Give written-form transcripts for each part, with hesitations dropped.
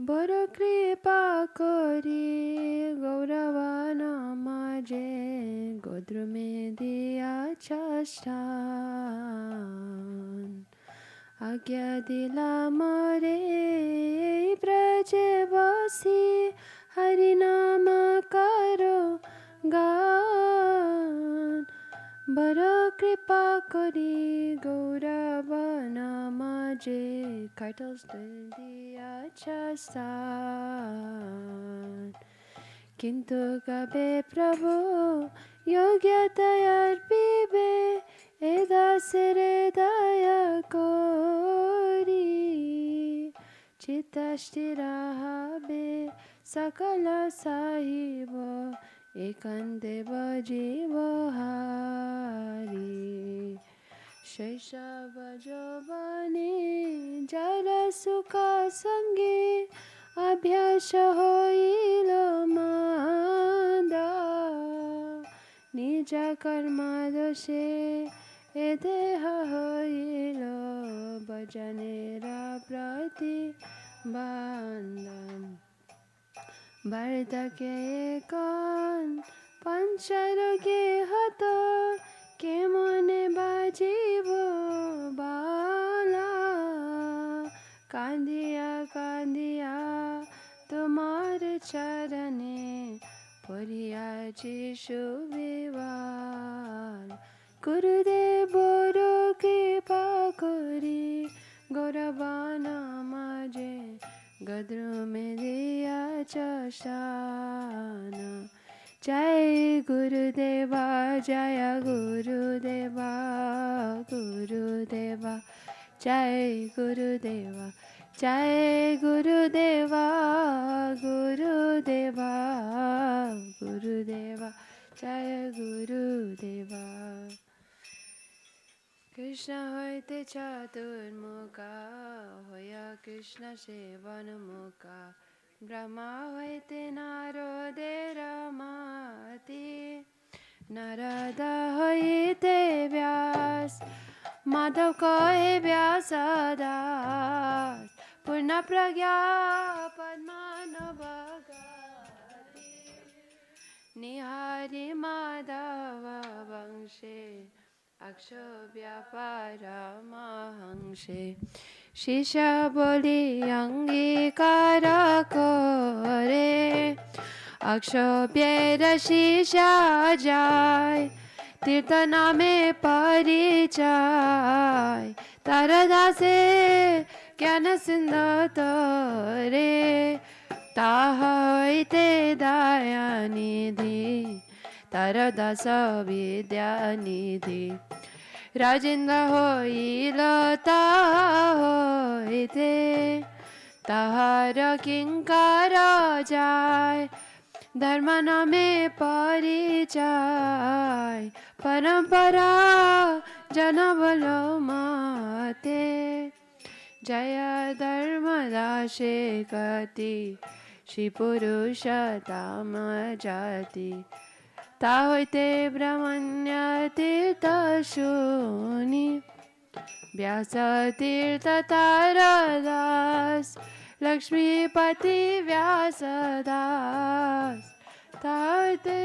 বড় কৃপা করি গৌরবান মাঝে গোদ্রমে দিয়াছ স্থান আজ্ঞা দিলা মরে ব্রজে বসি হরিনাম করো গান বড় কৃপা করি গৌরবান মাঝে কাইটলস দিয়াছ স্থান কিন্তু কবে প্রভু যোগ্যতায়ার পিবে এ দাসেরে দয়া করি চিত্তস্থির হবে সকল সাহিব একান্তে বজিব হারি শৈশব যৌবনে যার সুখ সঙ্গে অভ্যাস হইল মাদা নিজ কর্ম দোষে এ দেহ হইল ভজনের প্রতি বান্ধব বার্ধক্যে কন পঞ্চরোগে হত কেমনে বাজিব বালা কান্দিয়া কান্দিয়া তোমার চরণে পড়িয়াছি সুবিবাল গুরুদেব বড় কৃপা করি গৌরবান মাঝে গদ্রমে দিয়াছ স্থান জয় গুরুদেবা জয় গুরুদেবা গুরুদেবা জয় গুরুদেবা জয় গুরুদেবা গুরুদেবা গুরুদেবা জয় গুরুদেবা কৃষ্ণ হইতে চতুর্মুখা হইয়া কৃষ্ণ সেবন মুখা ব্রহ্মা হইতে নারদের মাতি নারদ হইতে ব্যাস মাধব কহে ব্যাস দাস পূর্ণ প্রজ্ঞা পদ্মানব নিহারি মাধব বংশে অক্ষব্যাপারমহংসে শিষ্য বলি অঙ্গীকার করে অক্ষব্যের শিষ্য যায় তীর্থ নামে পরিচয় তার দাসে জ্ঞান সিন্ধু তোরে তাহা হইতে দয়ানিধি তার দাস বিদ্যানিধি রাজেন্দ্র হইল হইতে তাহার কিঙ্কর যায় ধর্ম নামে পরিচয় পরম্পরা জনবল মাতে জয় ধর্ম দাসে গতি শ্রী পুরুষোত্তম জাতি তা হইতে ব্রাহ্মণ্য তীর্থ শুনি ব্যাস তীর্থ তার দাস লক্ষ্মীপতি ব্যাস দাস তা হইতে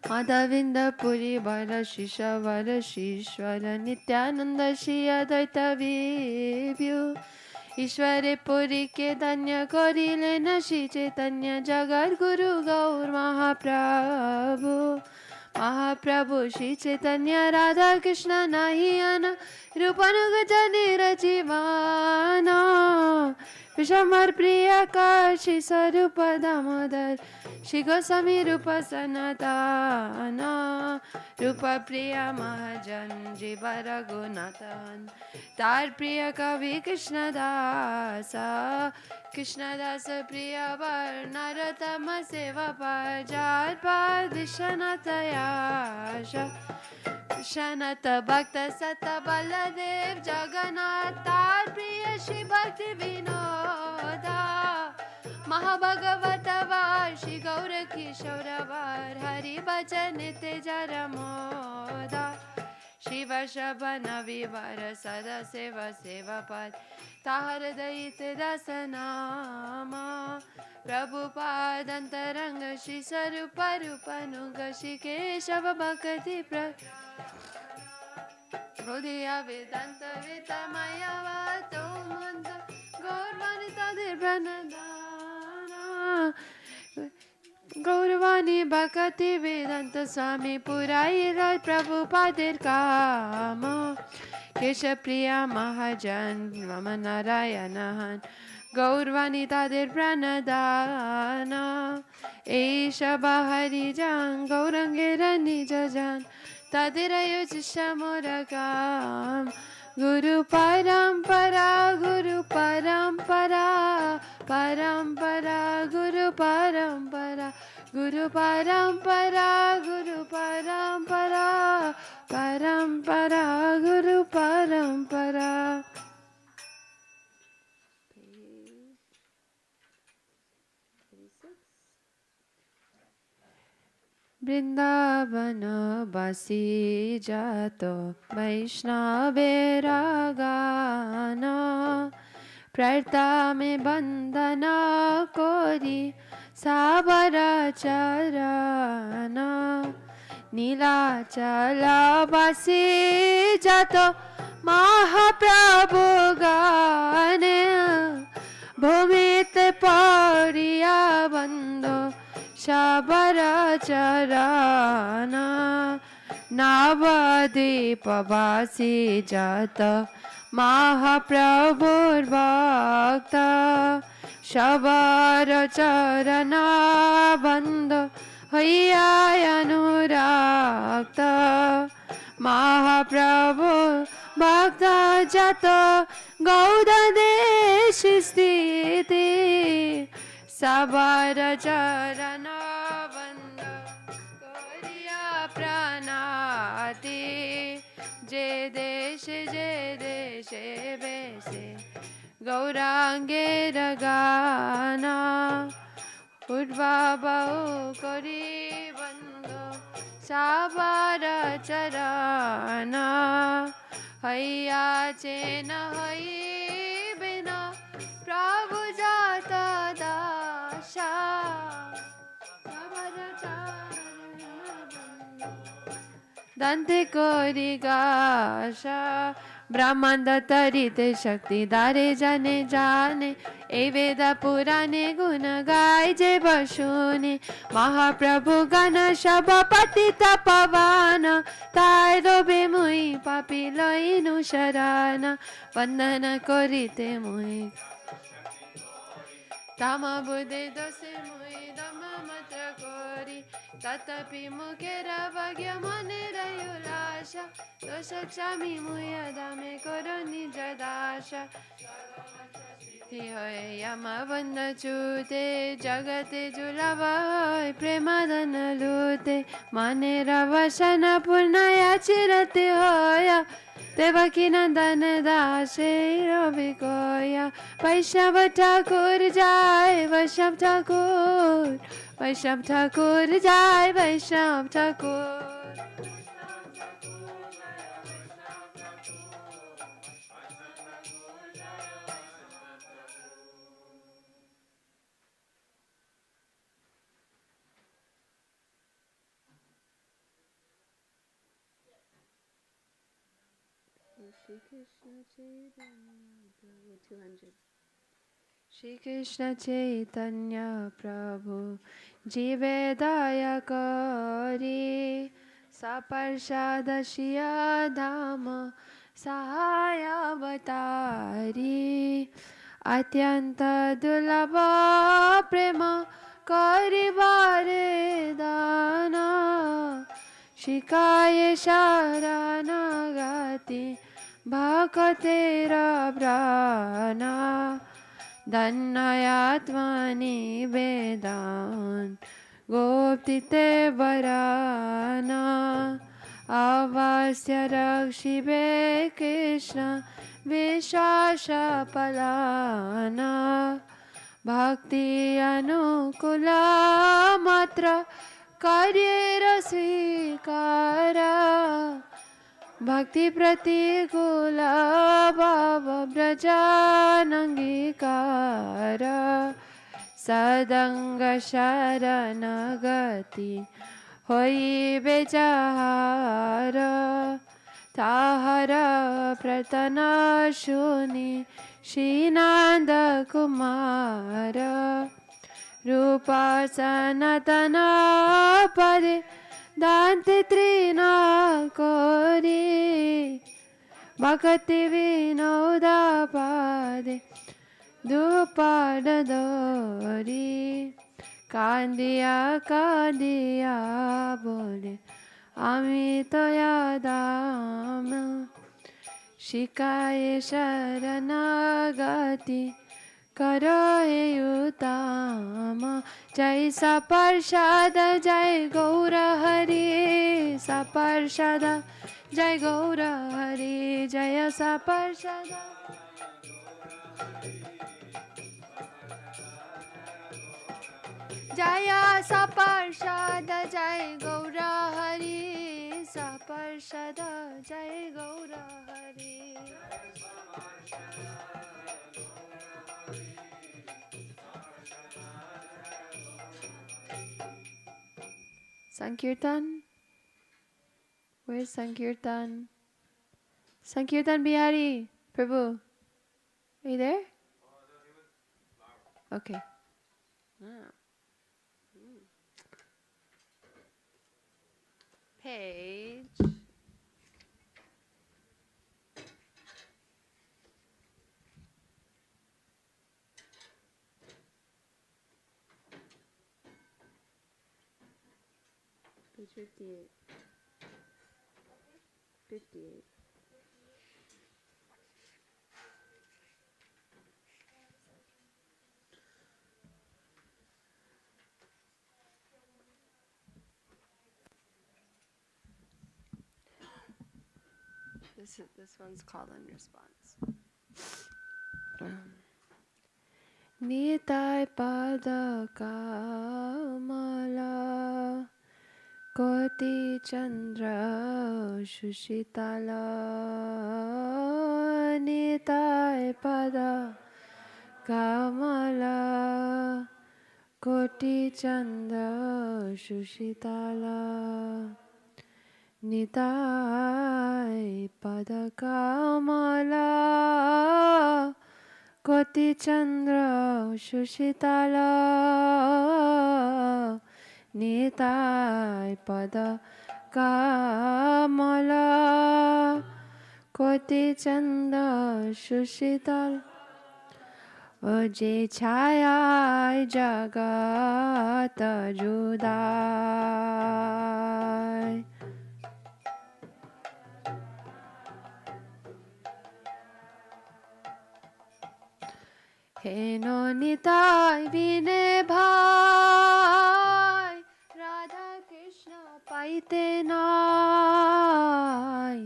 মাধবিন্দ পুরী বর শিশ্বর নিত্যানন্দ শ্রী অদ্বৈত বিভু ईश्वरे पुरी के धन्य करिले न श्री चैतन्य जगत गुरु गौर महाप्रभु महाप्रभु श्री चैतन्य राधा कृष्ण नाहियान रूपानुगत निरजीवाना विषमर प्रिय काशी स्वरूप दामोदर श्री गोस्वामी रूप सनातना रूप प्रिय महाजन जीव रघुनाथन तार प्रिय कवि कृष्णदास कृष्णदास प्रिय वर नरोत्तम सेवा जार पाद विश्वनाथयाश कृष्णनाथ भक्त सत बलदेव जगन्नाथ तार प्रिय श्री भक्ति विनोदा महाभगवत वार श्री गौर किशोर वार हरि भजन तेजर मोदा श्री विवशभन विवर सदा सेवा सेवा पद ताहर दयित दसनामा प्रभुपादंतरंग श्री स्वरूप रूपनुग श्री केशव भक्ति प्र हृदय वेदांत वितमयवतो मंद गौरवानिता निर्भनदाना गौरवाणी भक्ति वेदांत स्वामी पुराई प्रभुपादेर काम केशव प्रिया महाजन मम नारायण गौरवाणी तादेर प्रणदाना ऐशब हरिजन गौरंगेर निज जन तादेर युजिष्ठ मोर काम गुरु परंपरा गुरु परंपरा परंपरा गुरु परंपरा गुरु परंपरा गुरु परंपरा परंपरा गुरु परंपरा वृंदावन बसी जातो वैष्णवेरा गाना प्रता में बंदना कोरी साबर चरना नीलाचल बसी जातो महाप्रभु गाने भूमित पड़िया बंदो शबर चरना नवद्वीप वासी जात महाप्रभुर भक्त शबर चरना बंद हैया अनुरक्त महाप्रभु भक्त जात गौड़ देश स्थिति सबर चरण बंद कोरिया प्रणाति जे देश बेसे गौरांगे गाना उर्वा बहु करी बंद सबर चरण हैया चेन हई बिना प्रभु जात दाशा दंते कोरी गाशा ब्रह्मांड तरिते शक्ति दारे जाने जाने ए वेद पुराणे गुण गाय जे बसुने महाप्रभु गण शब पतित पवन ताय रोबे मुई पापी लइनु शरण वंदन करिते मुई तम बुद्धि दोषे मुई दम मत्र कोरी तथापि मुखेर भाग्य मनेर उल्लासा दोष क्षमी मुई दामे करो निज दासा यम बंद चूते जगते जुलाव प्रेमधन लूते मनेर वसन पूर्ण चिरते होया देवकी नंदन दासे रवि कोया वैष्णव ठाकुर जाय वैष्णव ठाकुर जाय वैष्णव Thakur Shri Krishna Chaitanya Prabhu Jive Daya Kari Saparshada Shriya Dhama Sahaya Vatari Atyanta Dulabha Prema Kari Bare Dana Shikaye Sharana Gati Bhakatera Brana Dhanayatmani Vedan Goptite Varana Avasya Rakshibe Krishna Vishasha Palana Bhakti Anukula Matra Karyera Svikara भक्ति प्रतिकूल भाव ब्रजानंगीकार सदंग शरणगति होइबे जहार ताहर प्रतन शुनि श्रीनंद कुमार रूप सनातन पदे दान्ते त्रिना कोरी भक्ति विनोद पादे दुपाद दोरी कांदिया कांदिया बोले आमी तो यादाम शिकाये शरणागति करो हे उत्तम जय सपर्षद जय गौर हरि सपर्षद जय गौर हरि जय सपर्षद जय सपर्षद जय गौर हरि सपर्षद जय गौर Hari Sankirtan? Where's Sankirtan? Sankirtan Bihari, Prabhu. Are you there? Okay. Page. Page 58. 58. This one's called in response. Nitai pada kamala Koti Chandra Shushitala Nitai Pada Kamala Koti Chandra Shushitala Nitai Pada Kamala Koti Chandra Shushitala Nitai Pada Kamala Koti Chanda Shushitala Oje Chaya Jagata Judai Heno Nitai Vine Bhai Radha Krishna Paite Nai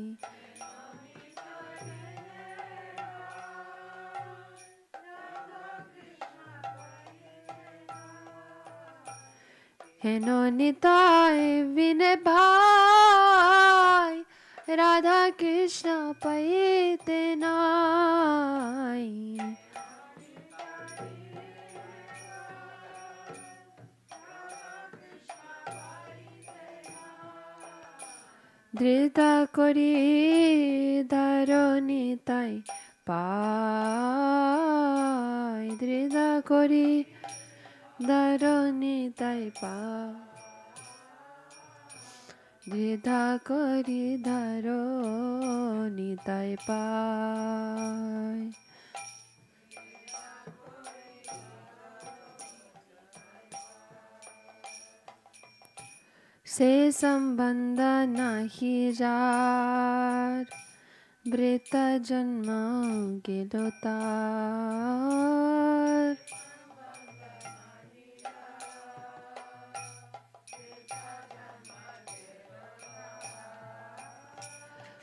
Heno Nitai Vine Bhai Radha Krishna Paite Nai Drita Kori Dharonitai Pai Drita Kori Dharonitai Pai Drita Kori Dharonitai Pai Se sambandha nahi jar Brita janma gilotar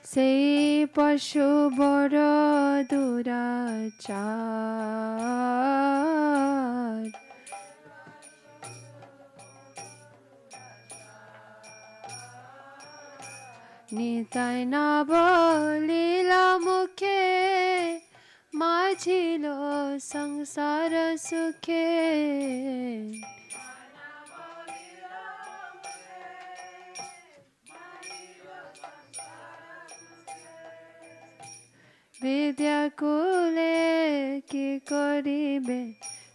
Se pashu boro durachar Nitai na bolila mukhe Majhilo sangsara sukhe Vidya kule ki koribe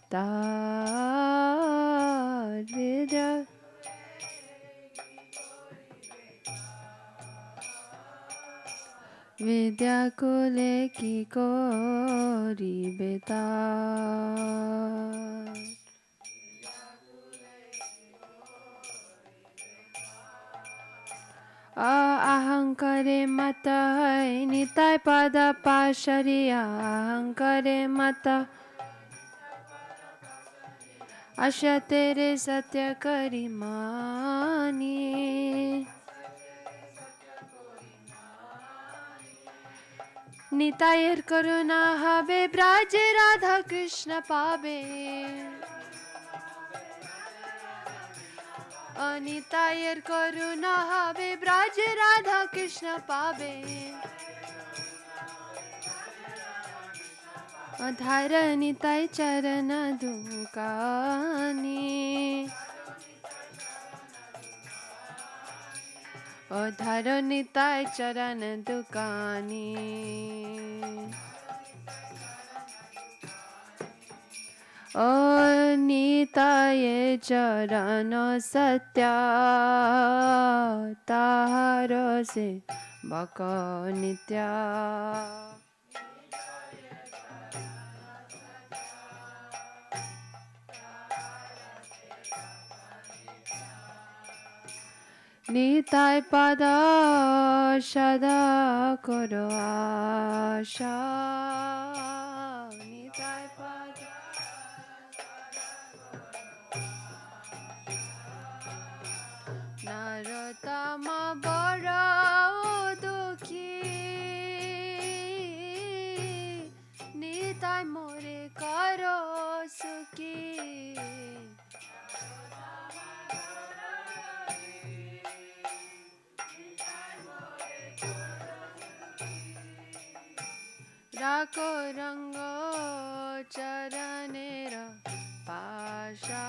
tar Vidya kule ki koribe tar Ahankare mata nitai pada pashariya Ahankare mata Asha tere satya karimani Nitayar karuna habe Braj Radha Krishna pabe Nitayar karuna habe Braj Radha Krishna pabe Adhara nitai charana dukani Adhara nitai charana dukani Nitaye charana satya Taharo se baka nitya Nitai pada shada koro asha Nitai pada Narottama bara dukhi Nitai more karo sukhi Rako rango charanera pasha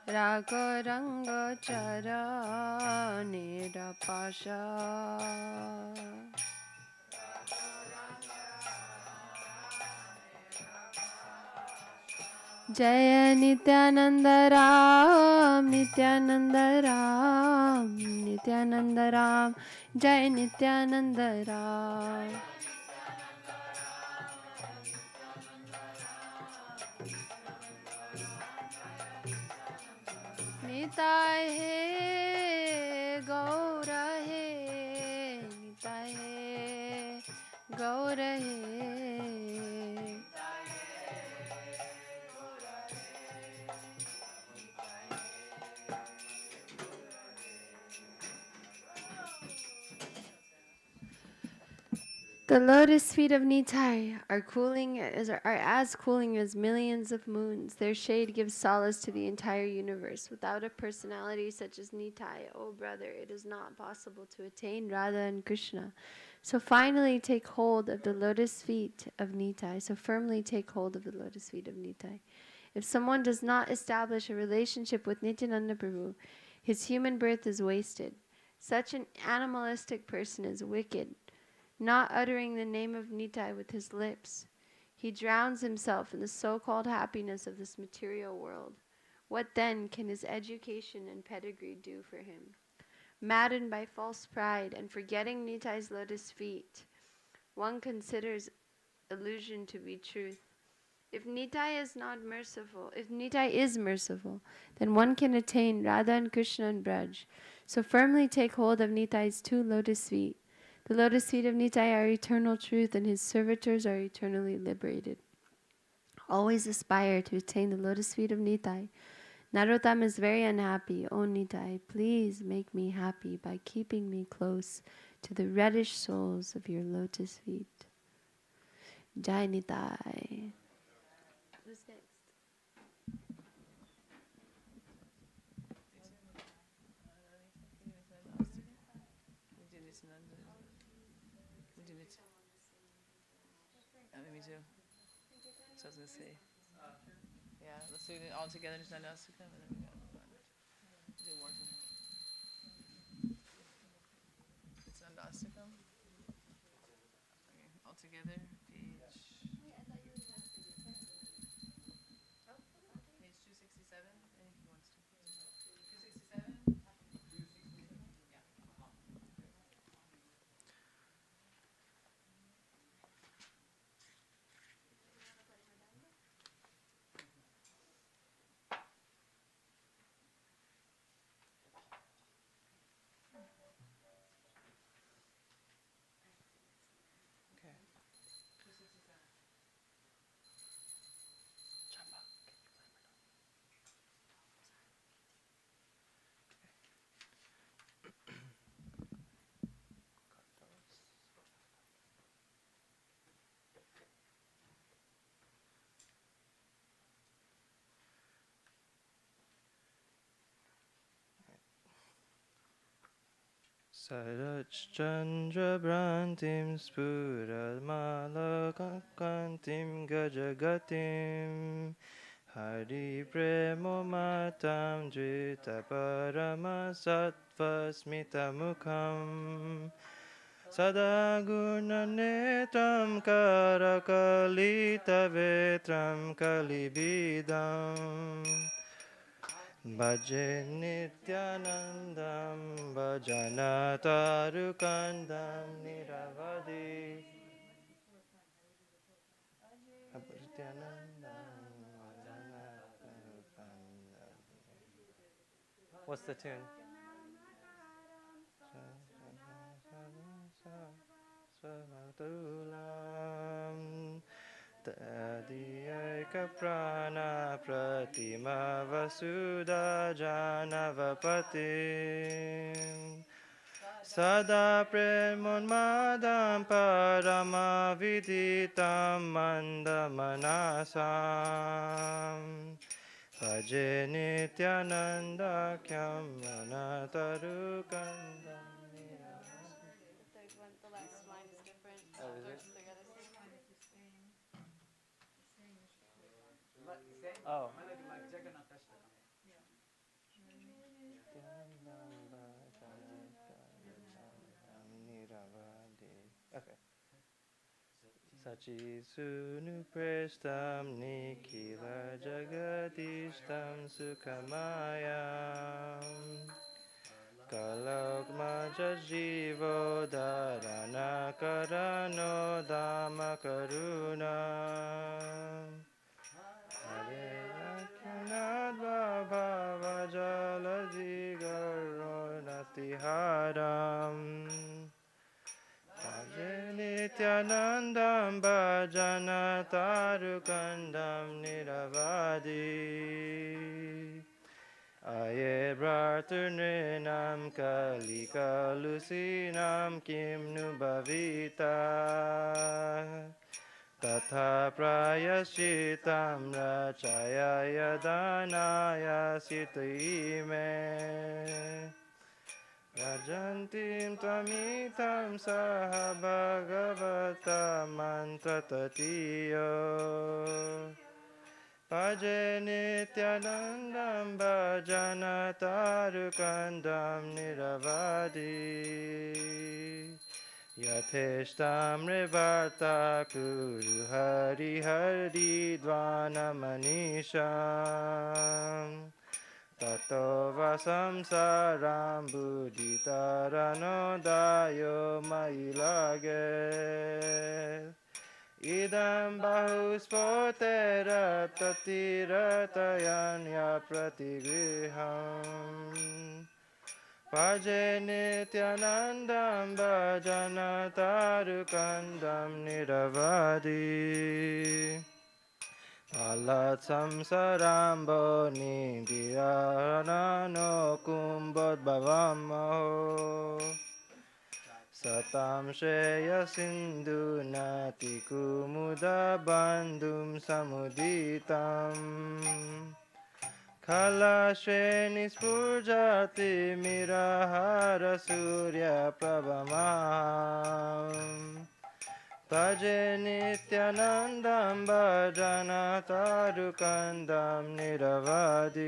Rako rango charanera pasha Jaya Nityananda Ram, Nityananda Ram, Nityananda Ram, Jaya Nityananda Ram. Nitai hai, Gaura hai, Nitai hai, Gaura hai. The lotus feet of Nitai are as cooling as millions of moons. Their shade gives solace to the entire universe. Without a personality such as Nitai, oh brother, it is not possible to attain Radha and Krishna. So finally take hold of the lotus feet of Nitai. So firmly take hold of the lotus feet of Nitai. If someone does not establish a relationship with Nityananda Prabhu, his human birth is wasted. Such an animalistic person is wicked, not uttering the name of Nitai with his lips. He drowns himself in the so-called happiness of this material world. What then can his education and pedigree do for him? Maddened by false pride and forgetting Nitai's lotus feet, one considers illusion to be truth. If Nitai is merciful, then one can attain Radha and Krishna and Braj. So firmly take hold of Nitai's two lotus feet. The lotus feet of Nitai are eternal truth, and his servitors are eternally liberated. Always aspire to attain the lotus feet of Nitai. Narottam is very unhappy. O Nitai, please make me happy by keeping me close to the reddish soles of your lotus feet. Jai Nitai. Who's next? Me too. So I was gonna say, yeah, let's do it all together. Nityananda, and then we got do more. Nityananda. Okay, all together. Page 267. If you want to. 267. Okay. 267. Sarachandra Brantim Spuramalankantim Gajagatim Hari Premo Matam Drita Parama Sattva Smita Mukham Sada Guna Netram Karakalita Vetram Kalibidam Bhaje Nityanandam Bhajana Tarukandam Niravadi Nityanandam Bhajana Tarukandam. What's the tune? Svamatulam Tadiyaka Prana Pratima Vasudha Janavapati Sada Premonmadam Paramaviditam Mandamanasam Bhaje Nityananda Kyam Manatarukandam. The last line is different. Oh, is it? Oh. Okay. Sachi sunu prestam nikila jagadishtam sukamayam Kalok maja jivo dharana karano dhamma karuna Hare Lakshmanadva bhava jaladi garo natiharam Bhaje Nityanandam bhajana tarukandam niravadi Aye bhartunrinam kalikalusinam kim nu bhavita Tatha prayaschitam rachaya yadanaya sitaime Rajantim tvamitam saha bhagavata mantratatiyo Bhaje Nityanandam bhajana tarukandam niravadi Yatheshtam revarta kuru hari hari dvanamanisham Tato vasamsaram buddhitarano dayo mailage Idam bahuspotera tatiratayanya pratigriham Bhaje Nityanandam bhajana tarukandam niravadi Alat samsarambo nidyanano kumbod bhavamo Satam Shreya Sindhu Nati Kumuda Bandhum Samuditam Kala Shreni Spurjati Mirahara Surya Prabhamam Bhaje Nityanandam bhajana tarukandam niravadi.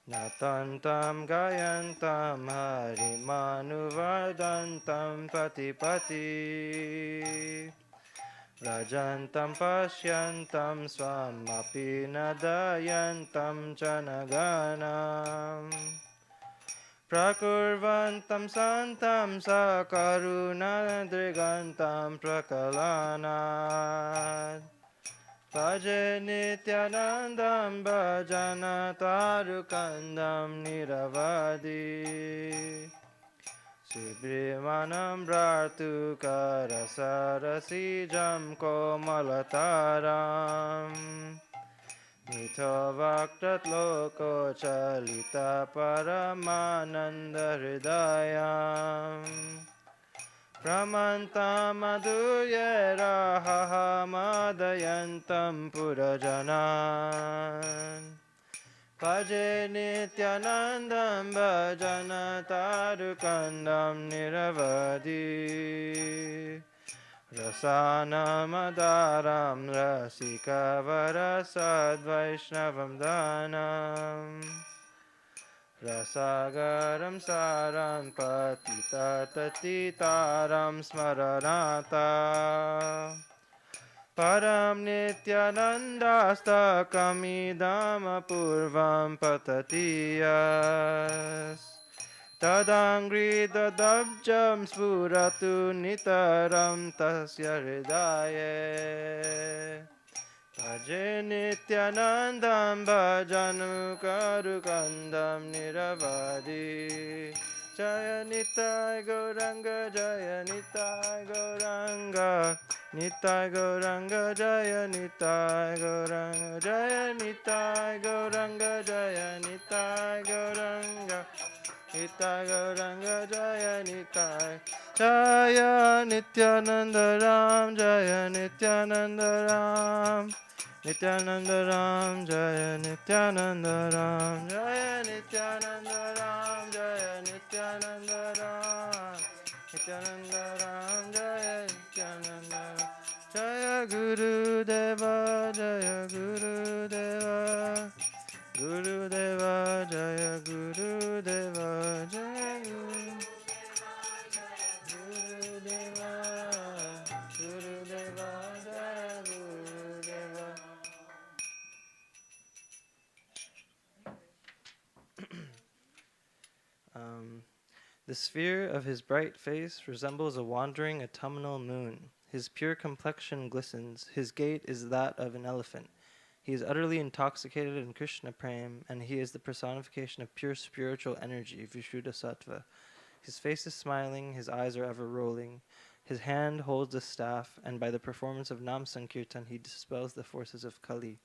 Natantam gayantam harimanuvardantam patipati. Rajantam pashyantam swamapi nadayantam chanaganam. Prakurvantam santam sakaruna drigantam prakalanat. Bhaje Nityanandam bhajana tarukandam niravadi. Sibrimanam bratu karasarasijam komalataram. Nitho vaktat loko chalita paramananda hridayam. Pramantam madhuyera hahamadantam purajanan. Bhaje Nityanandam bhajana tarukandam niravadi. Rasanamadaram rasikavara Vaishnavam danam. Rasagaram saram patita tatitaram smaranata. Param Nityanandasta kamidam apurvam patatiyas. Tadangri dadabjam spuratu nitaram tasya hridaye. Bhaje Nityanandam bhajanu karukandam niravadi. Jaya Nitai Gauranga Jaya Nitai Gauranga Nitai Gauranga Jaya Nitai Gauranga Jaya Nitai Gauranga Jaya Nitai Gauranga Nitai Gauranga Jaya Nitai Jaya Nityananda Ram Jaya Nityananda Ram Nityananda Ram Jaya Nityananda Ram Jaya Nityananda Ram Jaya Nityananda Ram Nityananda Ram Jaya Nityananda Ram Jaya Guru Deva Jaya Guru Deva Guru Deva Jaya Guru Deva Jaya Guru Deva Guru Deva Jaya Guru Deva. The sphere of his bright face resembles a wandering autumnal moon. His pure complexion glistens. His gait is that of an elephant. He is utterly intoxicated in Krishna Prem, and he is the personification of pure spiritual energy, Vishuddha Sattva. His face is smiling, his eyes are ever rolling. His hand holds a staff, and by the performance of Nam Sankirtan, he dispels the forces of Kali.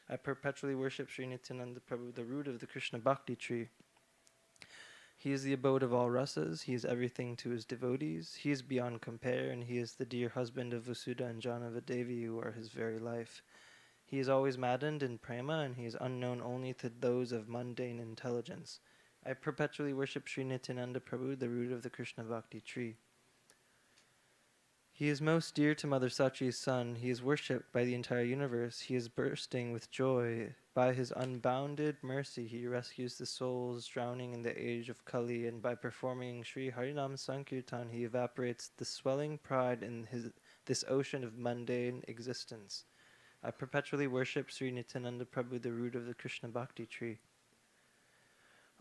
I perpetually worship Sri Nityananda Prabhu, the root of the Krishna Bhakti tree. He is the abode of all rasas, he is everything to his devotees, he is beyond compare, and he is the dear husband of Vasudha and Janavadevi, who are his very life. He is always maddened in prema, and he is unknown only to those of mundane intelligence. I perpetually worship Sri Nityananda Prabhu, the root of the Krishna Bhakti tree. He is most dear to Mother Sachi's son. He is worshipped by the entire universe. He is bursting with joy. By his unbounded mercy, he rescues the souls drowning in the age of Kali, and by performing Sri Harinam Sankirtan, he evaporates the swelling pride in this ocean of mundane existence. I perpetually worship Sri Nityananda Prabhu, the root of the Krishna Bhakti tree.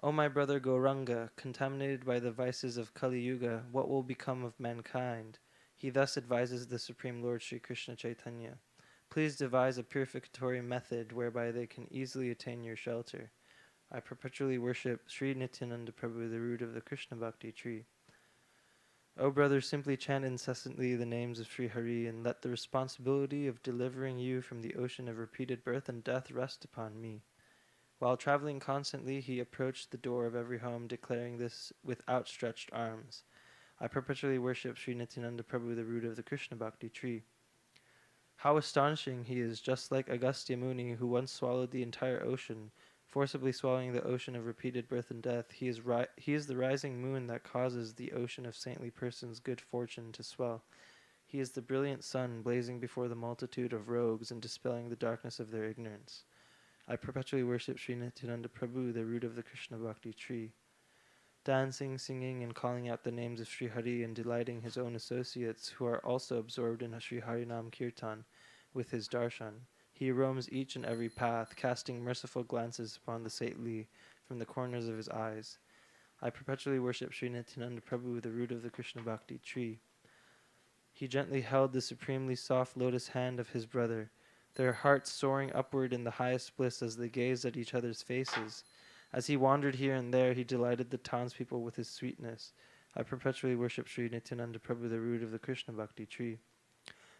O my brother Gauranga, contaminated by the vices of Kali Yuga, what will become of mankind? He thus advises the Supreme Lord Sri Krishna Chaitanya. Please devise a purificatory method whereby they can easily attain your shelter. I perpetually worship Sri Nityananda Prabhu, the root of the Krishna Bhakti tree. O brother, simply chant incessantly the names of Sri Hari, and let the responsibility of delivering you from the ocean of repeated birth and death rest upon me. While traveling constantly, he approached the door of every home, declaring this with outstretched arms. I perpetually worship Sri Nityananda Prabhu, the root of the Krishna Bhakti tree. How astonishing he is, just like Agastya Muni, who once swallowed the entire ocean, Forcibly swallowing the ocean of repeated birth and death, he is the rising moon that causes the ocean of saintly persons' good fortune to swell. He is the brilliant sun blazing before the multitude of rogues and dispelling the darkness of their ignorance. I perpetually worship Sri Nityananda Prabhu, the root of the Krishna Bhakti tree. Dancing, singing, and calling out the names of Sri Hari and delighting his own associates, who are also absorbed in Sri Harinam Kirtan with his darshan, he roams each and every path, casting merciful glances upon the saintly from the corners of his eyes. I perpetually worship Sri Nityananda Prabhu, the root of the Krishna Bhakti tree. He gently held the supremely soft lotus hand of his brother, their hearts soaring upward in the highest bliss as they gazed at each other's faces. As he wandered here and there, he delighted the townspeople with his sweetness. I perpetually worship Sri Nityananda Prabhu, the root of the Krishna Bhakti tree.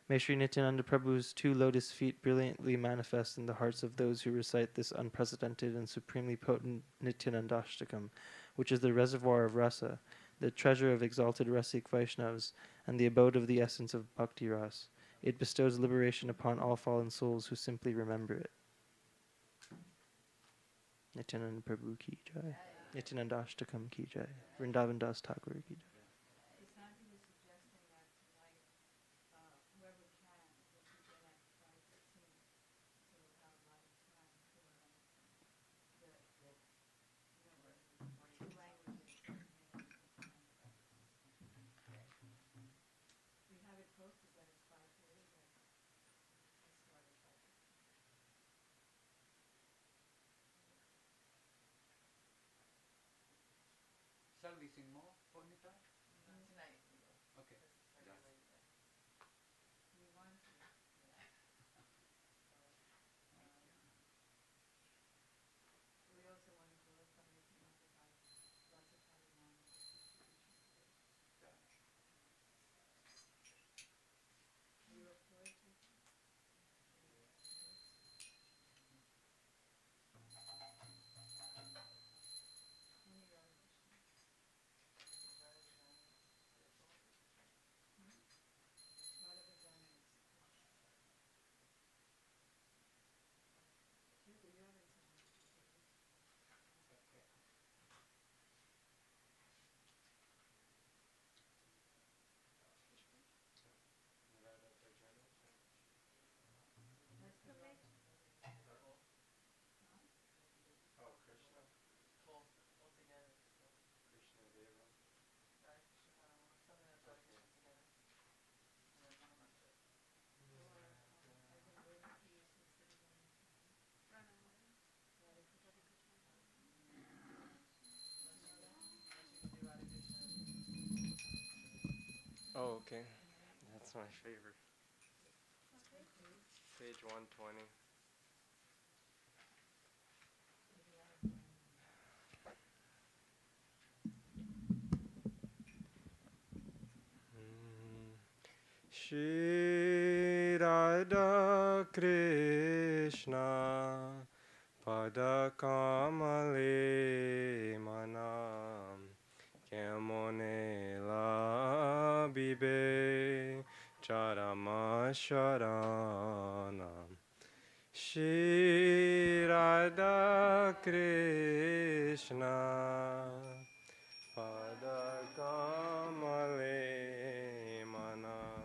May Sri Nityananda Prabhu's 2 lotus feet brilliantly manifest in the hearts of those who recite this unprecedented and supremely potent Nityanandashtakam, which is the reservoir of rasa, the treasure of exalted Rasic Vaishnavas, and the abode of the essence of Bhakti Ras. It bestows liberation upon all fallen souls who simply remember it. Nityananda Prabhu ki jai. Nityanandashtakam ki jai. Vrindavan Das Thakur ki jai. Shall we sing more, Purnita? Tonight we will. Okay. Because it's already late there. We want to. We also want to glorify Nityananda by lots of Harinam. We look forward to it. Many Radha Krishna. Radha Bhajans. You haven't sung it. Okay. Radha Bhajana. That's the right. Oh, Krishna. Both altogether. So Krishna Deva. Radha Krishna Parama, something that's Radha Krishna together. And then Mama Mantra. I've been waiting for you since the beginning. Radha Krishna. Unless you can do Radha Krishna. Oh, okay. That's my favorite. Page 120. Shri Radha Krishna Pada Kamale Manam Kemone La Bibe Charama Sharanam Shri Radha Krishna Pada Kamale Manam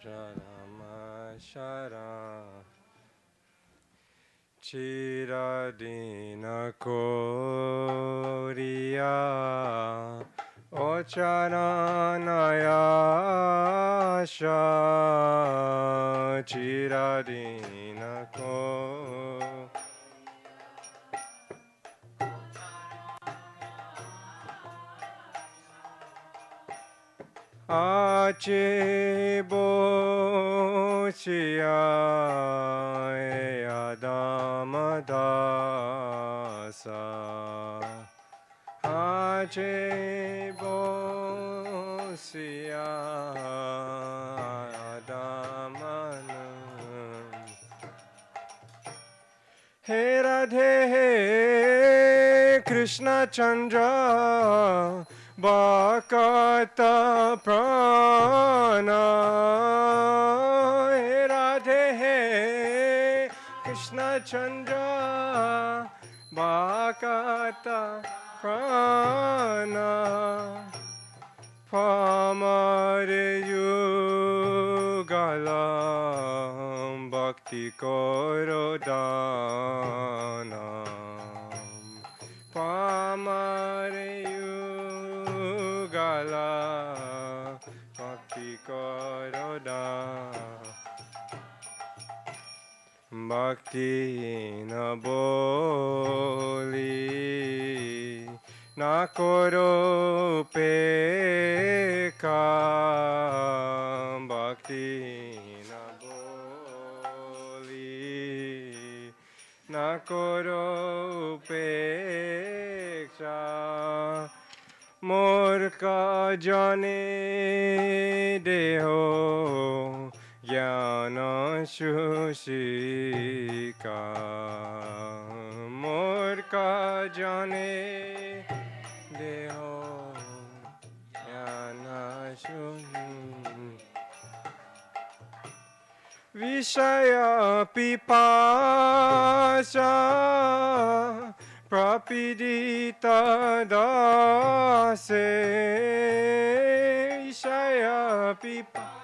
Charama Sharanam Chiradina Koriya Ocharanaya Sha Chiradina Koriya Ache Bochia Adamadasa Ache Bochia Adamanam He Radhe Krishna Chandra भक्त प्राण हे राधे हे कृष्ण चंद्र भक्त प्राण Pamare yugalam bhakti korodanam Pamare yugalam bhakti korodanam Bhakti na boli na koro peka bhakti na boli na koro peksha murka jane deho jnana shushika murka jane deho jnana shushika Vishaya pipasa prapidita dase Vishaya pipasa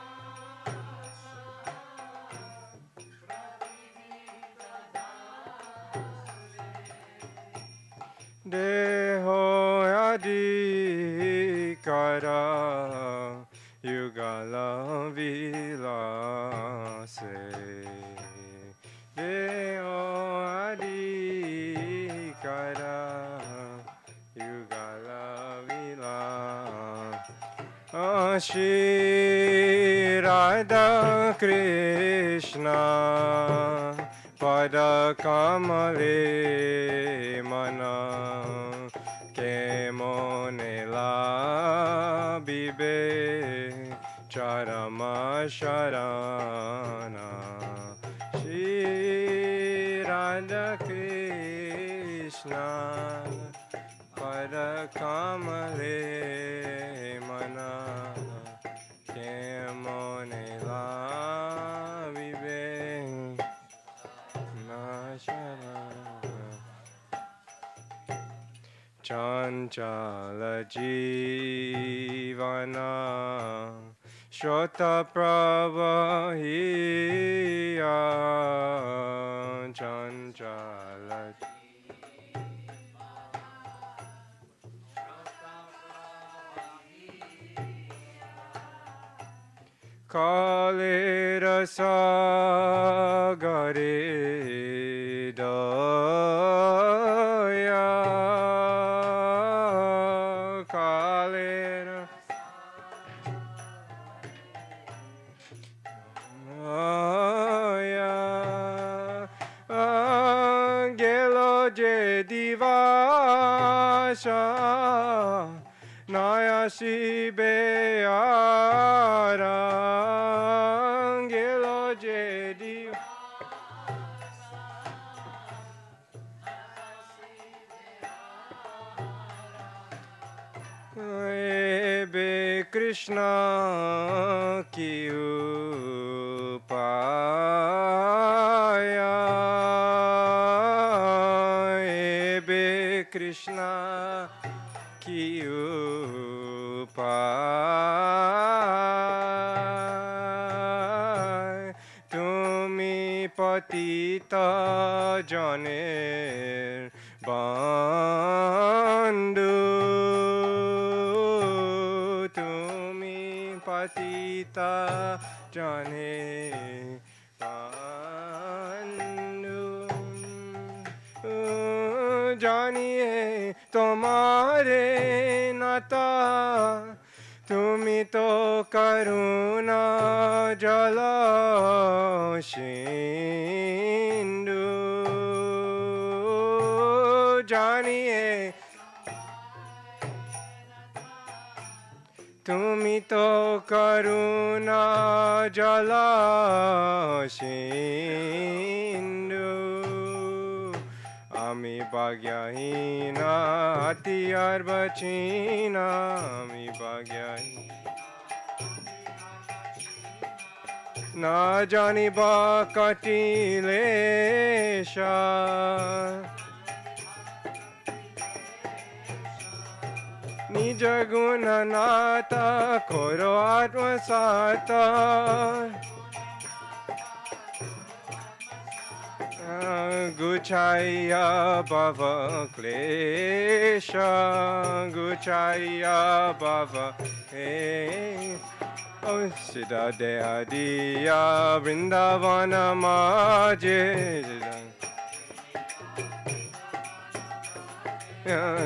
Deho adikara yugala vilase Deho adikara yugala vilase Shri Radha Krishna Pada kamale mana kemonela bibe charama sharana Shri Radha Krishna Pada kamale mana kemonela bibe Chanchala jivana Shota pravahiya Chanchala Kalera sagare daya Kalera daya Angelo je divasha Naya shibeara Angelo je Ebe Krishna ki upaya Ebe Krishna ki upaya Tumi patita janer bandhu patita jane pandu janiye tomare nata tumi to karuna jala shindu janiye তুমি তো করুণা জলা সিন্ধু আমি Bhagyahina Atiyar Bachina Mi Bhagyahina Na Jani Bhakatilesha Nija Gunanata Koro Atmasata Guchaya Bhava Klesha Guchaya Bhava Oh Siddha Deha Diya Vrindavana Maje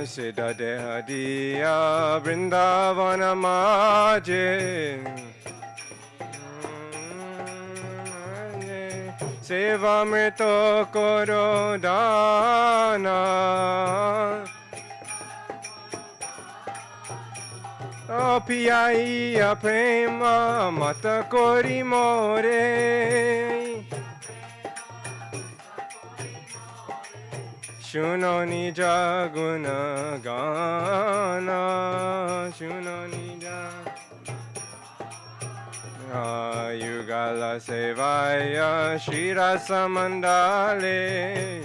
Siddha Deha Diya Vrindavana Maje Seva Mrito Koro Dana Piyaiya Prema Mata Kori More Shuno Nija Guna Gana Shuno Nija Yugala Sevaya Shira Samandale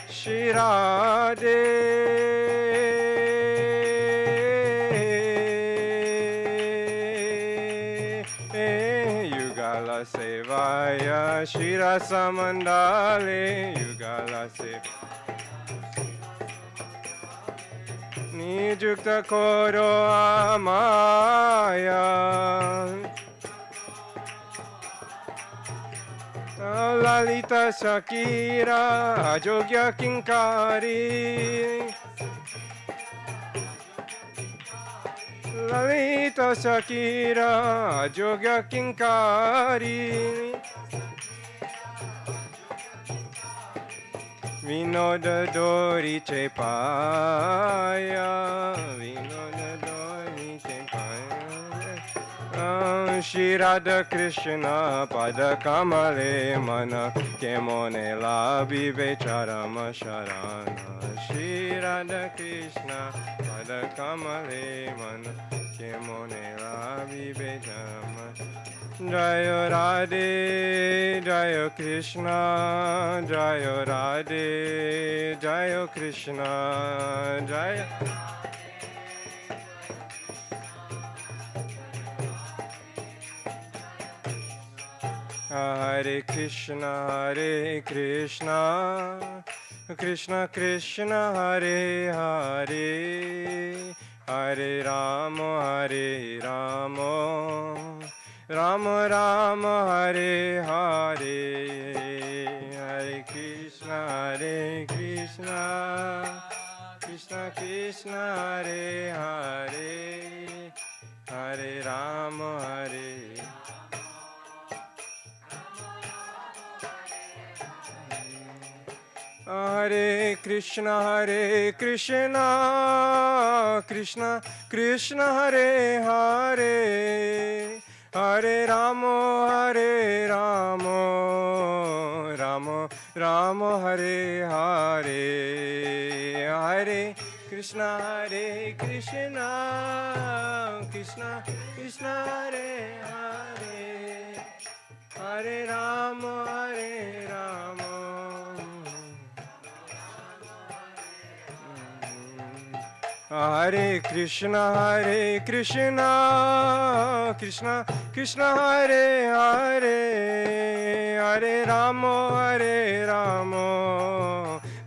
Shirade Yugala Sevaya Shira Samandale Yugala Sevaya Nijukta Koro Amaya Lalita Shakira Ajogya Kinkari Lalita Shakira Ajogya Kinkari Vinoda Dori Chepaya Vinoda Dori Chepaya Shri Radha Krishna Pada Kamale Mana Kemone Labi Becharama Sharana Shri Radha Krishna Pada Kamale Mana Kemone Labi Becharama Jayo Radhe, Jayo Krishna, Jayo Radhe, Jayo Krishna, Jayo Hare Krishna, Hare Krishna, Krishna Krishna, Hare Hare, Hare Rama, Hare Rama. Rama Rama Hare Hare Hare Krishna Hare Krishna Krishna Krishna Hare Hare Hare Rama Hare Hare Krishna Krishna Krishna Hare Hare Hare Rama Rama Rama Hare Hare Hare Krishna Krishna Krishna Hare Hare Hare Rama Hare Krishna Krishna Krishna Hare Hare Hare Rama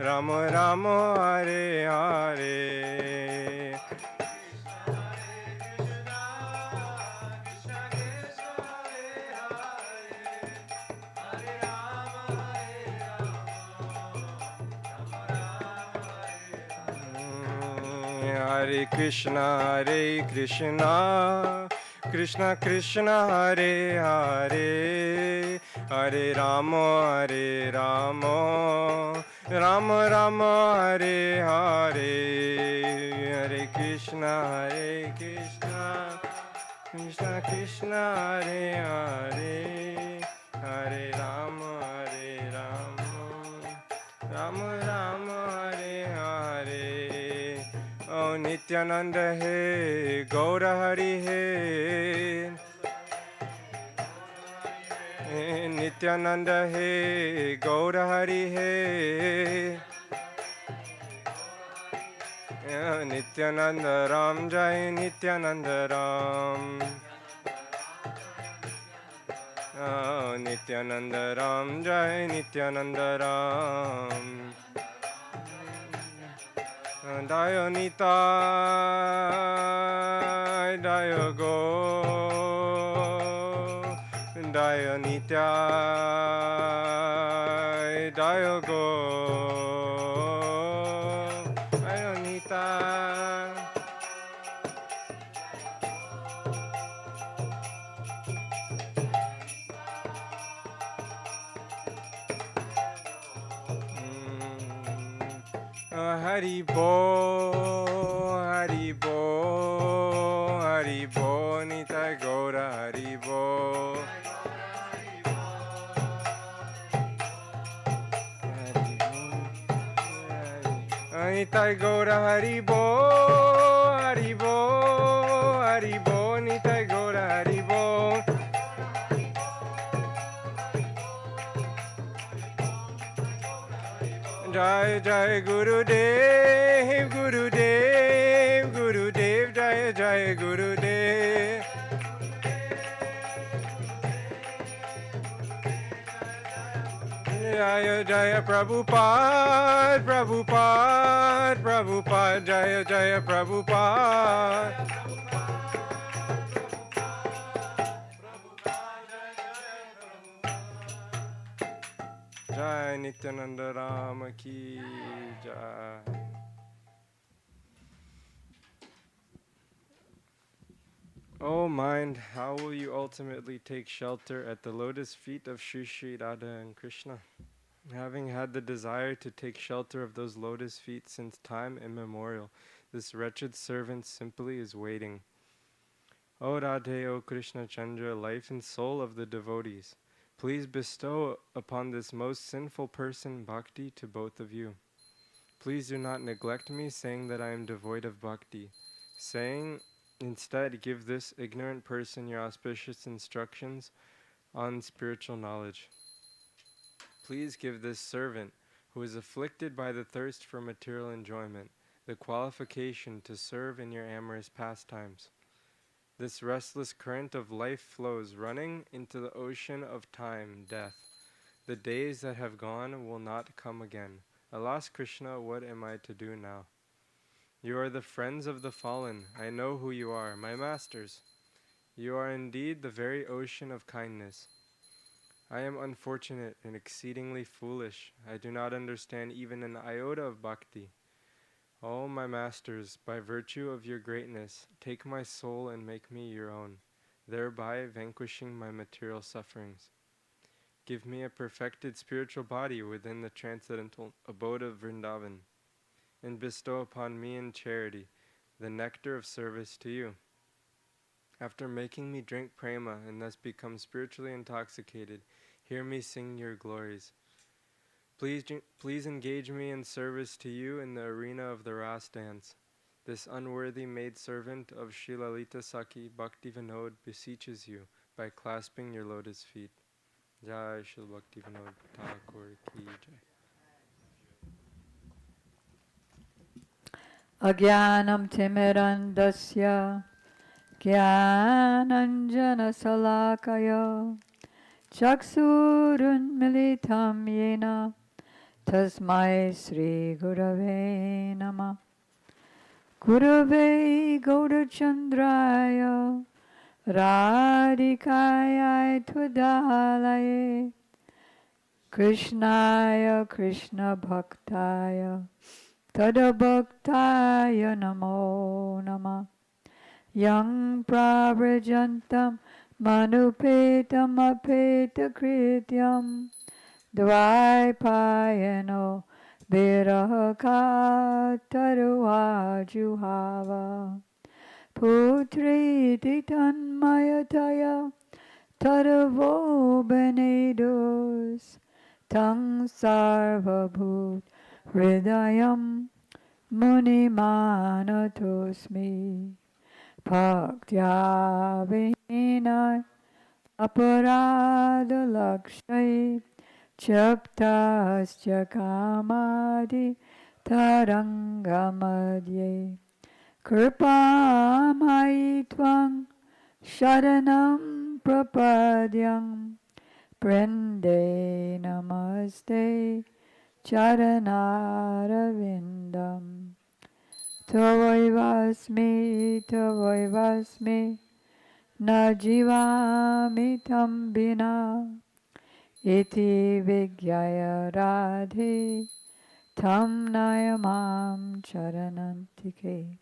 Rama Rama Hare Hare Hare Krishna Krishna Krishna Hare Hare Hare Rama Rama Rama Hare Hare Hare Krishna Krishna Krishna Hare Hare Hare Rama Nityananda He, Gaura Hari He. Nityananda He, Gaura Hari He. Nityananda Ram Jai Nityananda Ram. Nityananda Ram Jai Nityananda Ram. Dayo Nitai Dayo Go Dayo Nitai Dayo Go Dayo Nitai. Hari Bo, Hari Bo, Hari Bo, Nitai Gaura Hari Bo. Nitai Gaura Hari Bo, Hari Bo, Hari Bo, Nitai Gaura Hari Bo. Jai Jai Guru Dev, Guru Dev, Guru Dev, Jai Jai Guru Dev. Jaya Jaya Prabhupada, Prabhupada, Prabhupada, Jaya Jaya Prabhupada. Jai Nityananda Rama Ki Jai. O mind, how will you ultimately take shelter at the lotus feet of Shri Shri Radha and Krishna? Having had the desire to take shelter of those lotus feet since time immemorial, this wretched servant simply is waiting. O Radhe, O Krishna Chandra, life and soul of the devotees, please bestow upon this most sinful person bhakti to both of you. Please do not neglect me, saying that I am devoid of bhakti. Saying, instead, give this ignorant person your auspicious instructions on spiritual knowledge. Please give this servant, who is afflicted by the thirst for material enjoyment, the qualification to serve in your amorous pastimes. This restless current of life flows, running into the ocean of time, death. The days that have gone will not come again. Alas, Krishna, what am I to do now? You are the friends of the fallen. I know who you are, my masters. You are indeed the very ocean of kindness. I am unfortunate and exceedingly foolish. I do not understand even an iota of bhakti. O my masters, by virtue of your greatness, take my soul and make me your own, thereby vanquishing my material sufferings. Give me a perfected spiritual body within the transcendental abode of Vrindavan, and bestow upon me in charity the nectar of service to you. After making me drink prema and thus become spiritually intoxicated, hear me sing your glories. Please engage me in service to you in the arena of the Ras dance. This unworthy maidservant of Shri Lalita Saki Bhakti Vinod beseeches you by clasping your lotus feet. Jai Shri Bhakti Vinod Thakur Ki Jai. Agyanam Timirandasya Gyananjana Salakaya Chaksurun Militam Yena Tasmai Sri Gurave Nama Gurave Gaurachandraya Radhikaya Tvadalaye Krishnaya Krishna Bhaktaya Tadabhaktaya Namo Nama Yang Prabrajantam Manupetam Apeta Krityam Dvaipayano Viraka Taruha Juhava Putri Titanmayataya Taravo Benedus Tang Sarvabhut Hridayam Munimanatosmi Bhaktya Vihina Aparadalakshay Chaptasya Kamadi Tarangamadye Kripamai Tvang Sharanam Prapadyam Prende Namaste Charanarvindam Tavoivasmi Na Jivami Tambina Iti Vigyaya Radhe Tam Nayamam Charanantike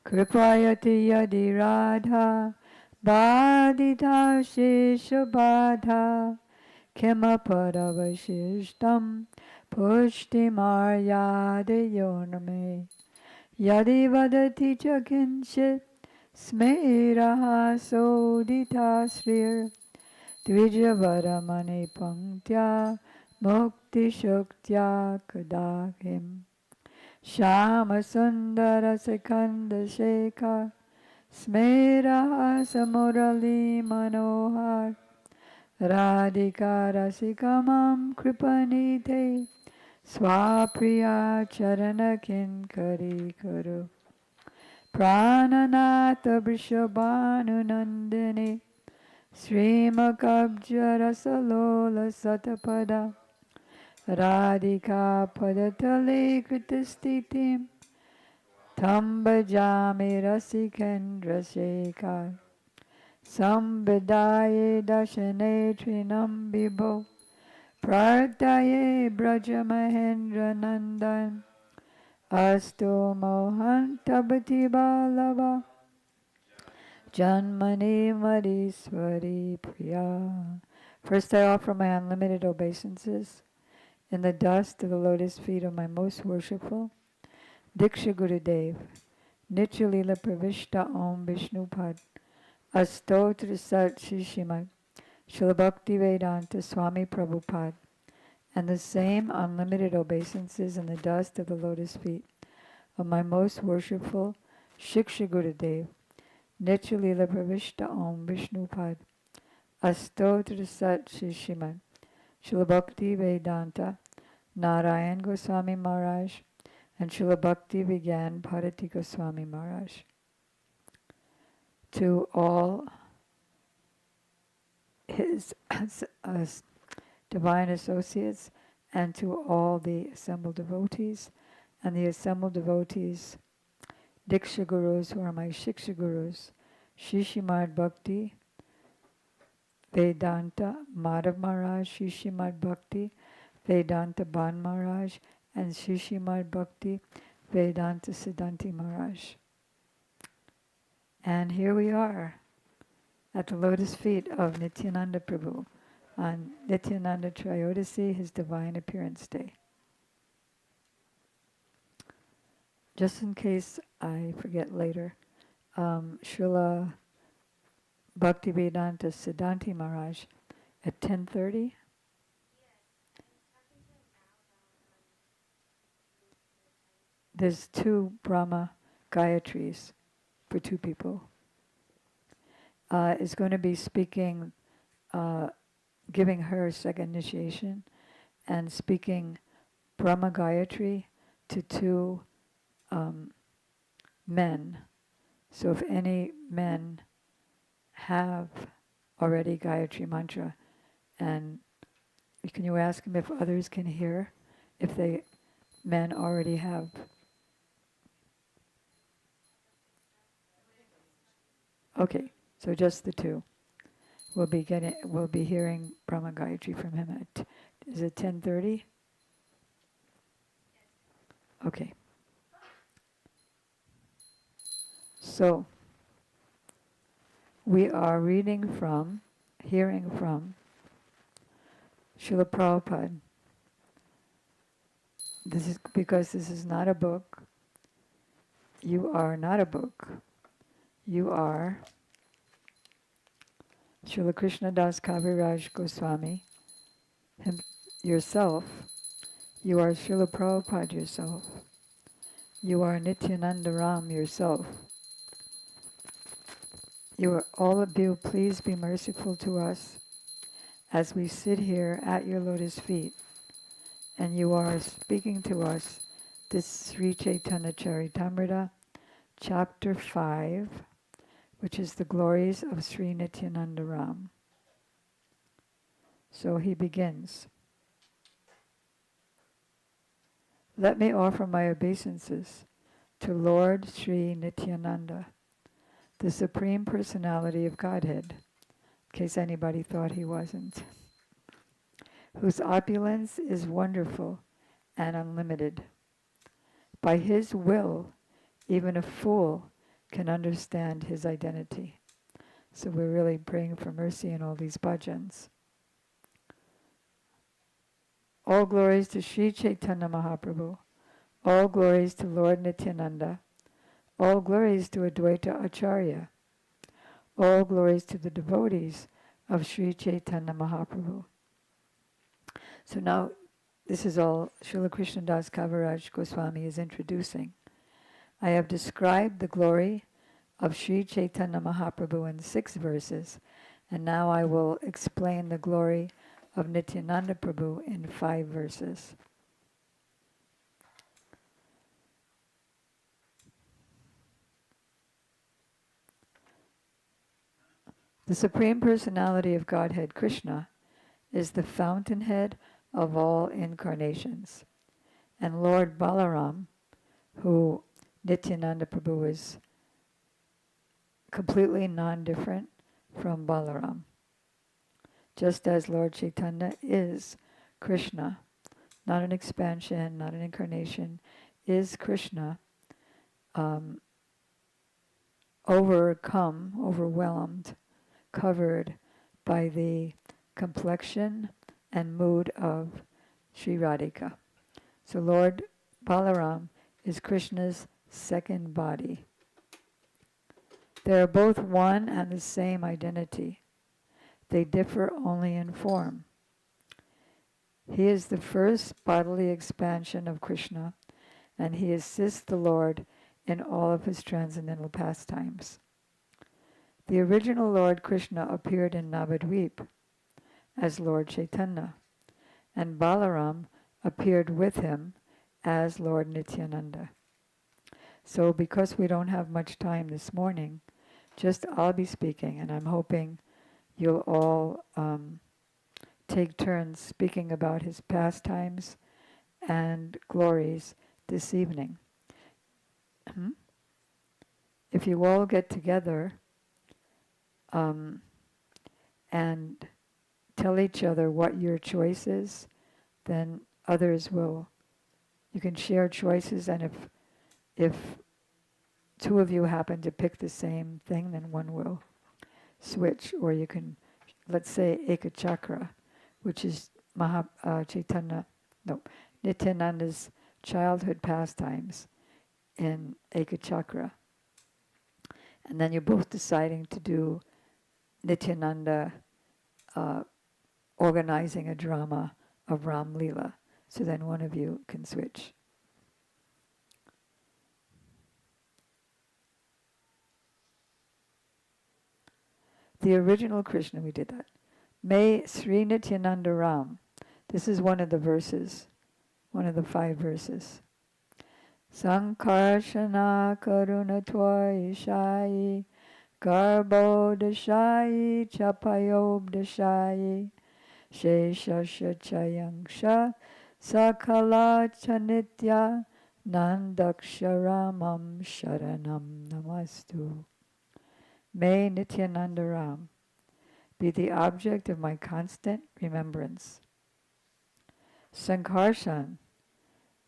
Kripayati Yadi Radha Badita Shishabadha Kimaparavashishtam Pushtimaryade Yoname Yadi Vadati Chakinshit Smeraha Sodita Srir Dvijavaramani Punktya Mukti Shuktya Kadahim Shama Sundara Sekanda Shekhar Smeraha Samurali Manohar Radhika Rasikamam Kripanite Swapriya Charana Kinkari Kuru Prananatha Vrishabhanu Nandini Srimakabja Rasalola Satapada Radhika Padatale Kritistitim Tambajami Rasikendra Shekhar Sambidaye Dashane Trinam Bibho Prartaye Braja Mahendra Nandan Asto Mohantabati Balava Janmani Madiswari Priya. First I offer my unlimited obeisances in the dust of the lotus feet of my most worshipful Diksha Gurudev, Nityalila Pravishta Om Vishnupad, Astotra Sat Shishimad, Srila Bhakti Vedanta Swami Prabhupada, and the same unlimited obeisances in the dust of the lotus feet of my most worshipful Shiksha Gurudev, Nityalila Pravishta Om Vishnupad, Astotra Sat Shishimad, Srila Bhakti Vedanta, Narayan Goswami Maharaj, and Srila Bhakti Vigyan Bharati Goswami Maharaj. To all his divine associates and to all the assembled devotees and the assembled devotees, Diksha Gurus who are my Shiksha Gurus, Shishimad Bhakti, Vedanta, Madhav Maharaj, Shishimad Bhakti, Vedanta Ban Maharaj, and Shishimad Bhakti, Vedanta Siddhanti Maharaj. And here we are at the lotus feet of Nityananda Prabhu on Nityananda Trayodasi, his divine appearance day. Just in case I forget later, Srila Bhaktivedanta Siddhanti Maharaj at 10:30. There's 2 Brahma Gayatris for 2 people. Is going to be speaking, giving her second initiation, and speaking Brahma Gayatri to 2 men. So if any men have already Gayatri mantra, and can you ask him if others can hear, if the men already have? Okay, so just the 2. We'll be hearing Brahma Gayatri from him at, is it 10:30? Okay. So, we are hearing from Srila Prabhupada. This is because this is not a book. You are not a book. You are Srila Krishna Das Kaviraj Goswami yourself. You are Srila Prabhupada yourself. You are Nityananda Ram yourself. You are, all of you, please be merciful to us as we sit here at your lotus feet and you are speaking to us this Sri Chaitanya Charitamrita, chapter 5, which is the glories of Sri Nityananda Ram. So he begins. Let me offer my obeisances to Lord Sri Nityananda, the Supreme Personality of Godhead, in case anybody thought he wasn't, whose opulence is wonderful and unlimited. By his will, even a fool can understand his identity. So we're really praying for mercy in all these bhajans. All glories to Sri Chaitanya Mahaprabhu. All glories to Lord Nityananda. All glories to Advaita Acharya. All glories to the devotees of Sri Chaitanya Mahaprabhu. So now, this is all Srila Krishnadas Kaviraj Goswami is introducing. I have described the glory of Sri Chaitanya Mahaprabhu in 6 verses, and now I will explain the glory of Nityananda Prabhu in 5 verses. The Supreme Personality of Godhead, Krishna, is the fountainhead of all incarnations. And Lord Balaram, who Nityananda Prabhu is completely non-different from Balaram. Just as Lord Chaitanya is Krishna, not an expansion, not an incarnation, is Krishna, overwhelmed, covered by the complexion and mood of Sri Radhika. So Lord Balaram is Krishna's second body. They are both one and the same identity. They differ only in form. He is the first bodily expansion of Krishna, and he assists the Lord in all of his transcendental pastimes. The original Lord Krishna appeared in Navadvip as Lord Chaitanya, and Balaram appeared with him as Lord Nityananda. So because we don't have much time this morning, just I'll be speaking, and I'm hoping you'll all take turns speaking about his pastimes and glories this evening. If you all get together and tell each other what your choice is, then others will. You can share choices, and if 2 of you happen to pick the same thing, then one will switch. Or you can, let's say, Ekachakra, which is Nityananda's childhood pastimes in Ekachakra. And then you're both deciding to do Nityananda organizing a drama of Ram Leela. So then one of you can switch. The original Krishna, we did that. May Sri Nityananda Ram. This is one of the verses, one of the 5 verses. Sankarshana karuna tvaishai garbhodashayi chapayobdashayi sheshasya chayangsha sakala chanitya nandaksharamam sharanam namastu. May Nityananda Ram be the object of my constant remembrance. Sankarshan,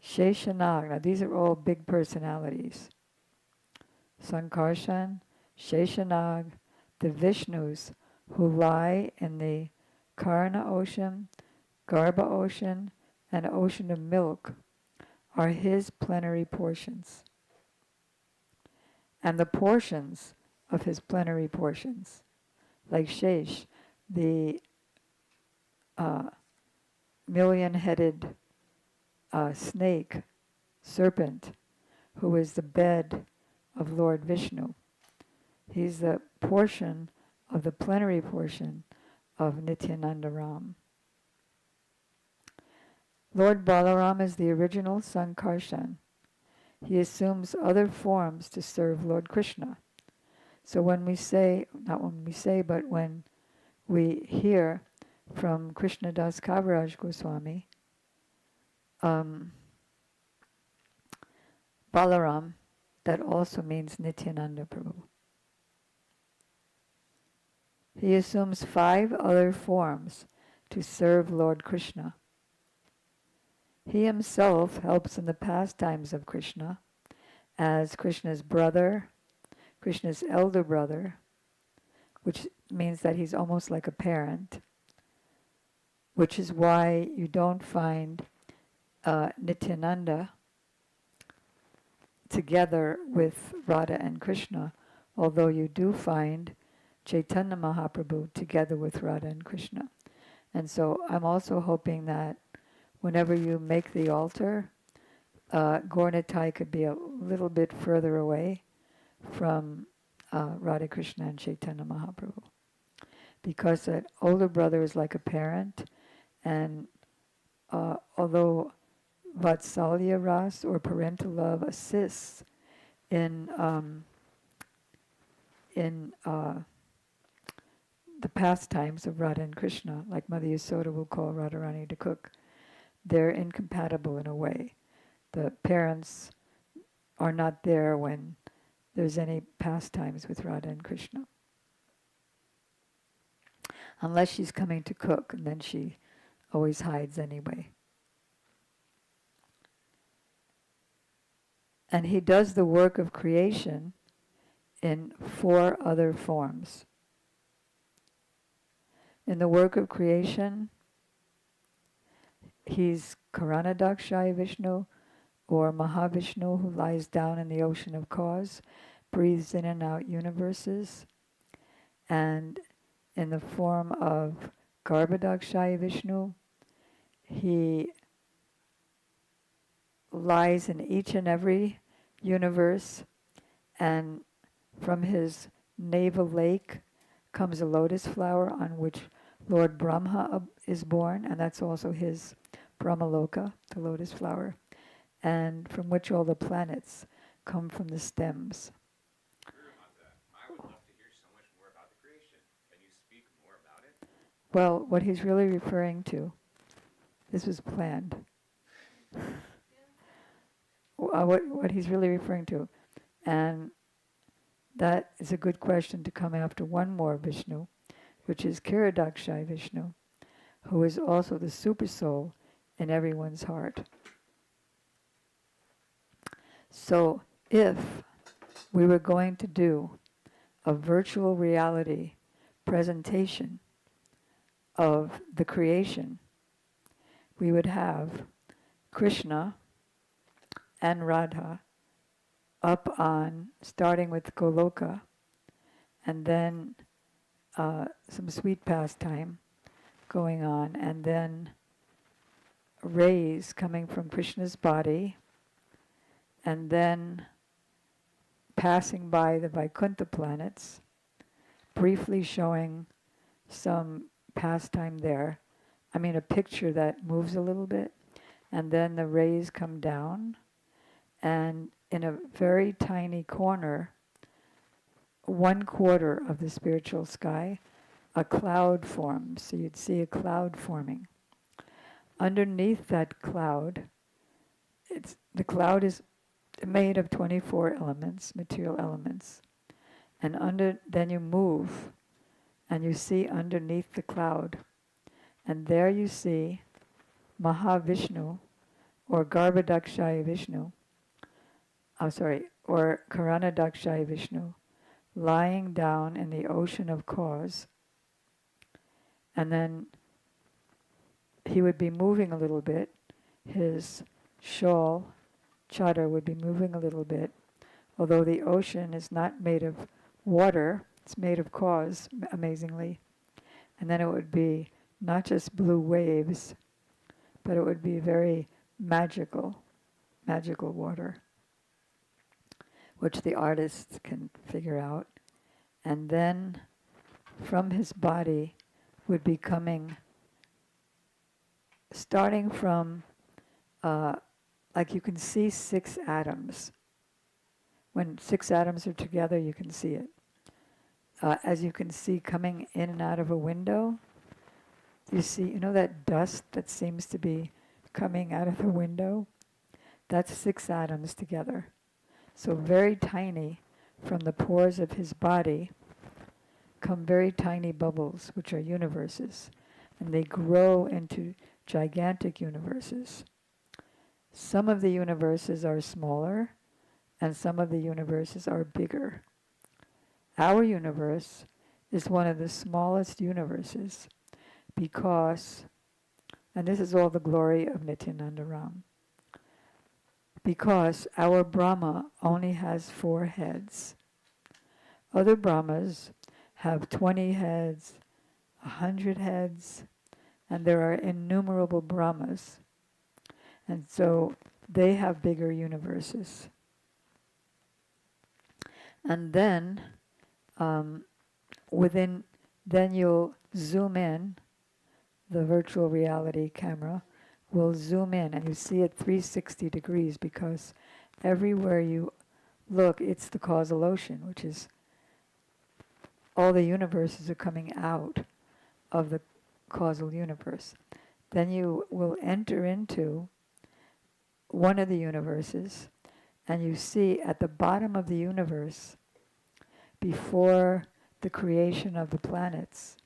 Sheshanag, now these are all big personalities. Sankarshan, Sheshanag, the Vishnus who lie in the Karna ocean, Garbha ocean, and ocean of milk are his plenary portions. And the portions of his plenary portions, like Shesh, the million-headed snake, serpent, who is the bed of Lord Vishnu. He's the portion of the plenary portion of Nityananda Ram. Lord Balaram is the original Sankarshan. He assumes other forms to serve Lord Krishna. So when we say, not when we say, but when we hear from Krishnadas Kaviraj Goswami, Balaram, that also means Nityananda Prabhu. He assumes 5 other forms to serve Lord Krishna. He himself helps in the pastimes of Krishna as Krishna's brother, Krishna's elder brother, which means that he's almost like a parent, which is why you don't find Nityananda together with Radha and Krishna, although you do find Chaitanya Mahaprabhu together with Radha and Krishna. And so I'm also hoping that whenever you make the altar, Gaurnitai could be a little bit further away from Radha Krishna and Chaitanya Mahaprabhu. Because an older brother is like a parent, and although Vatsalya Ras or parental love assists in the pastimes of Radha and Krishna, like Mother Yasoda will call Radharani to cook, they're incompatible in a way. The parents are not there when there's any pastimes with Radha and Krishna. Unless she's coming to cook, and then she always hides anyway. And he does the work of creation in 4 other forms. In the work of creation, he's Karanadakshaya Vishnu, or Mahavishnu, who lies down in the ocean of cause, breathes in and out universes. And in the form of Garbhodakshaya Vishnu, he lies in each and every universe, and from his navel lake comes a lotus flower on which Lord Brahma is born, and that's also his Brahmaloka, the lotus flower, and from which all the planets come from the stems. I would love to hear so much more about the creation. Can you speak more about it? Well, what he's really referring to, this was planned. What he's really referring to, and that is a good question to come after one more Vishnu, which is Kiradakshai Vishnu, who is also the super soul in everyone's heart. So if we were going to do a virtual reality presentation of the creation, we would have Krishna and Radha up on, starting with Goloka, and then some sweet pastime going on, and then rays coming from Krishna's body, and then passing by the Vaikuntha planets, briefly showing some pastime there. I mean, a picture that moves a little bit, and then the rays come down, and in a very tiny corner, 1/4 of the spiritual sky, a cloud forms. So you'd see a cloud forming. Underneath that cloud, the cloud is made of 24 elements, material elements. And then you move, and you see underneath the cloud. And there you see Mahavishnu, or Garbhodakshaya Vishnu, or Karanadakshaya Vishnu, lying down in the ocean of cause. And then he would be moving a little bit. His shawl, chadar, would be moving a little bit, although the ocean is not made of water, it's made of cause, amazingly. And then it would be not just blue waves, but it would be very magical water. which the artists can figure out. And then from his body would be coming, starting from, like you can see 6 atoms. When 6 atoms are together, you can see it. As you can see coming in and out of a window, you see, you know that dust that seems to be coming out of the window? That's 6 atoms together. So very tiny, from the pores of his body come very tiny bubbles, which are universes. And they grow into gigantic universes. Some of the universes are smaller, and some of the universes are bigger. Our universe is one of the smallest universes because, and this is all the glory of Nityananda Ram, because our Brahma only has 4 heads. Other Brahmas have 20 heads, 100 heads, and there are innumerable Brahmas. And so they have bigger universes. And then then you'll zoom in, the virtual reality camera will zoom in and you see it 360 degrees because everywhere you look, it's the causal ocean, which is all the universes are coming out of the causal universe. Then you will enter into one of the universes and you see at the bottom of the universe, before the creation of the planets,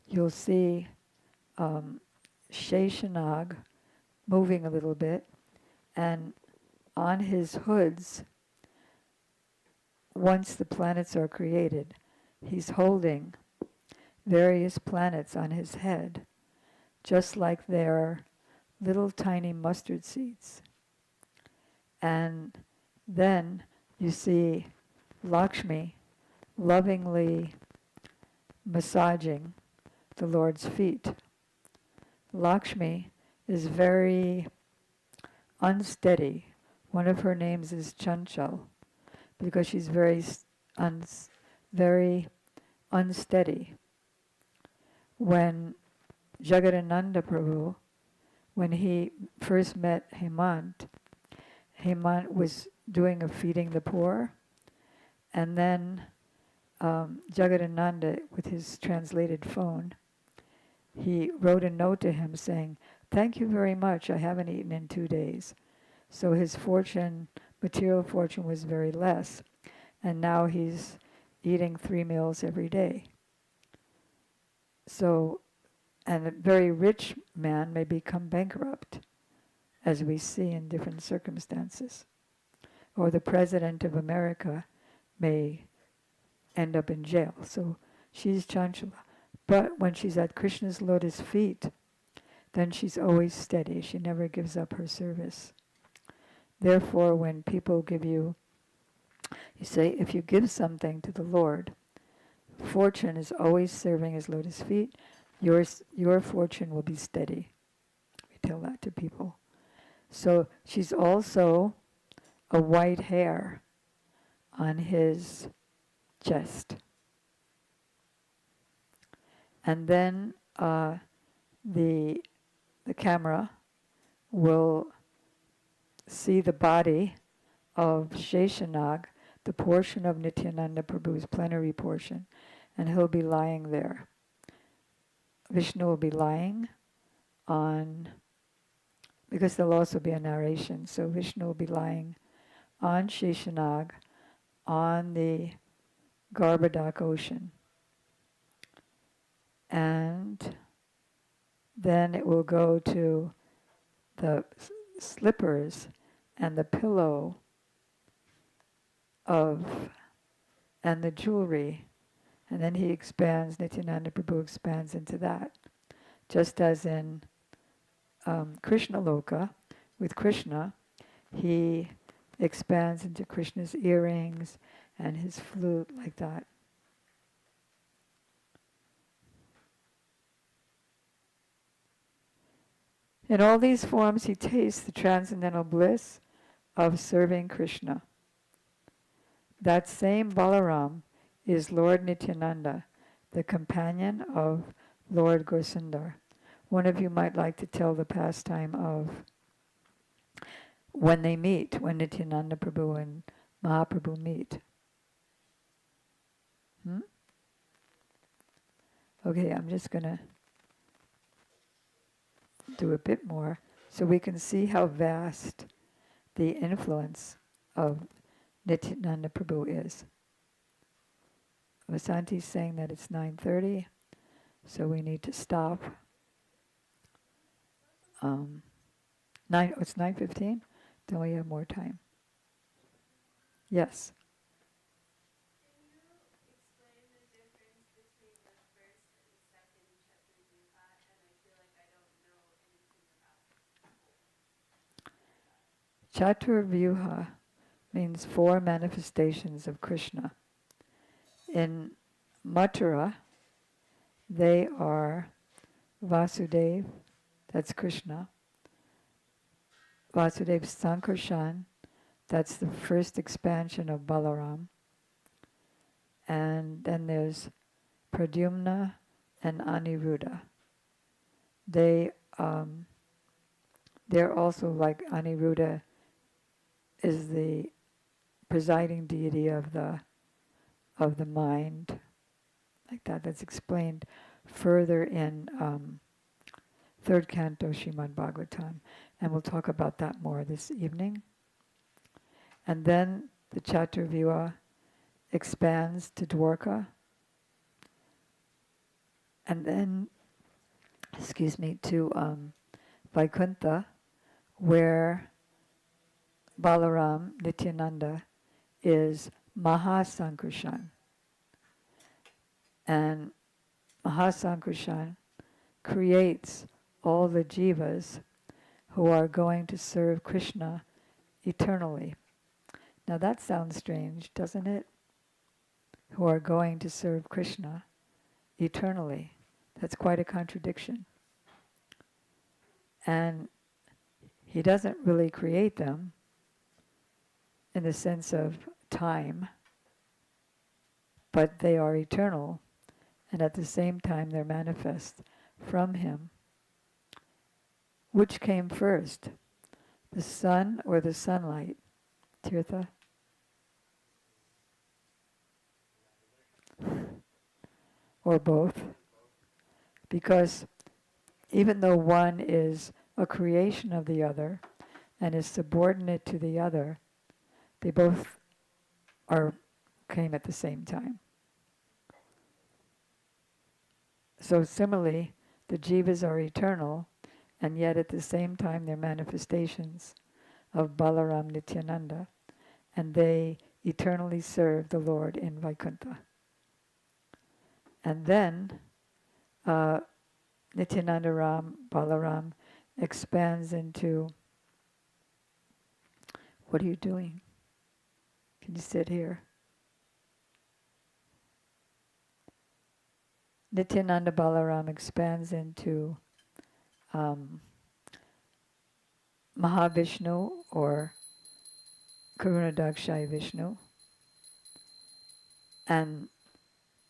you'll see Sheshanag moving a little bit, and on his hoods, once the planets are created, he's holding various planets on his head, just like they're little tiny mustard seeds. And then you see Lakshmi lovingly massaging the Lord's feet. Lakshmi is very unsteady. One of her names is Chanchal because she's very unsteady. When Jagadananda Prabhu, when he first met Hemant was doing a feeding the poor, and then Jagadananda, with his translated phone, he wrote a note to him saying, "Thank you very much, I haven't eaten in 2 days." So his fortune, material fortune, was very less, and now he's eating 3 meals every day. So, and a very rich man may become bankrupt, as we see in different circumstances. Or the President of America may end up in jail. So she's Chanchala. But when she's at Krishna's lotus feet, then she's always steady. She never gives up her service. Therefore, when people give you say, if you give something to the Lord, fortune is always serving his lotus feet. Your fortune will be steady. We tell that to people. So she's also a white hair on his chest. And then the camera will see the body of Sheshanag, the portion of Nityananda Prabhu's plenary portion, and he'll be lying there. Vishnu will be lying on, because there'll also be a narration, so Vishnu will be lying on Sheshanag on the Garbhodak ocean. And then it will go to the slippers and the pillow and the jewelry. And then he expands, Nityananda Prabhu expands into that. Just as in Krishna Loka, with Krishna, he expands into Krishna's earrings and his flute, like that. In all these forms, he tastes the transcendental bliss of serving Krishna. That same Balaram is Lord Nityananda, the companion of Lord Gorsundar. One of you might like to tell the pastime of when they meet, when Nityananda Prabhu and Mahaprabhu meet. Hmm? Okay, I'm just going to do a bit more so we can see how vast the influence of Nityananda Prabhu is. Vasanti's saying that it's 9:30, so we need to stop. It's 9:15? Then we have more time. Yes. Can you explain the difference between the first and second Chaturvyuha? And I feel like I don't know anything about Chaturvyuha means 4 manifestations of Krishna. In Mathura, they are Vasudev, that's Krishna. Vasudev Sankarshan, that's the first expansion of Balaram. And then there's Pradyumna and Aniruddha. They're also like Aniruddha is the presiding deity of the mind, like that. That's explained further in third canto Srimad Bhagavatam, and we'll talk about that more this evening. And then the Chaturvyuha expands to Dwarka, and then, to Vaikuntha, where Balaram, Nityananda, is Mahasankarshan. And Mahasankarshan creates all the jivas who are going to serve Krishna eternally. Now that sounds strange, doesn't it? Who are going to serve Krishna eternally. That's quite a contradiction. And he doesn't really create them in the sense of time, but they are eternal, and at the same time they're manifest from him. Which came first, the sun or the sunlight? Tirtha? Or both? Because even though one is a creation of the other and is subordinate to the other, they both came at the same time. So similarly, the jivas are eternal, and yet at the same time they're manifestations of Balaram Nityananda, and they eternally serve the Lord in Vaikuntha. And then Nityananda Ram, Balaram, expands into, what are you doing? Can you sit here? Nityananda Balaram expands into Mahavishnu or Karunadakshayi Vishnu. And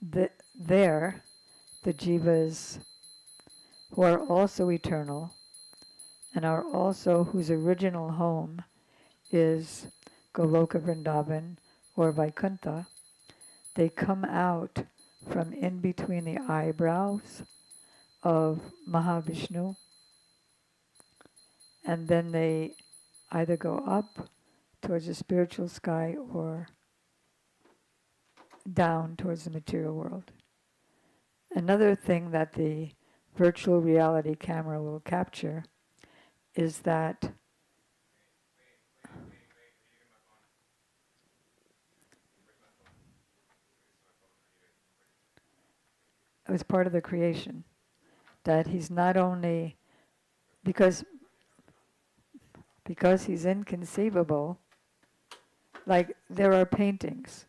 there, the jivas who are also eternal and are also whose original home is Goloka Vrindavan or Vaikuntha, they come out from in between the eyebrows of Mahavishnu, and then they either go up towards the spiritual sky or down towards the material world. Another thing that the virtual reality camera will capture is that it was part of the creation, that he's not only, because he's inconceivable, like there are paintings,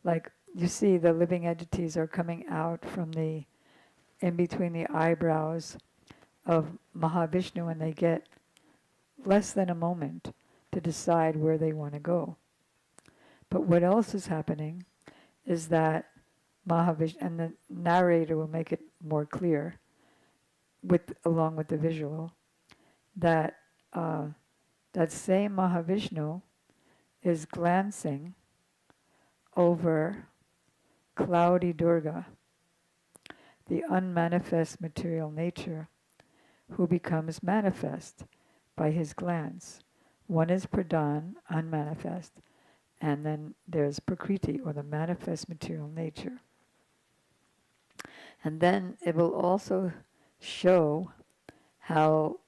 like you see the living entities are coming out from the, in between the eyebrows of Mahavishnu, and they get less than a moment to decide where they want to go. But what else is happening is that Mahavishnu, and the narrator will make it more clear, along with the visual, that that same Mahavishnu is glancing over cloudy Durga, the unmanifest material nature, who becomes manifest by his glance. One is Pradhan, unmanifest, and then there's Prakriti, or the manifest material nature. And then it will also show how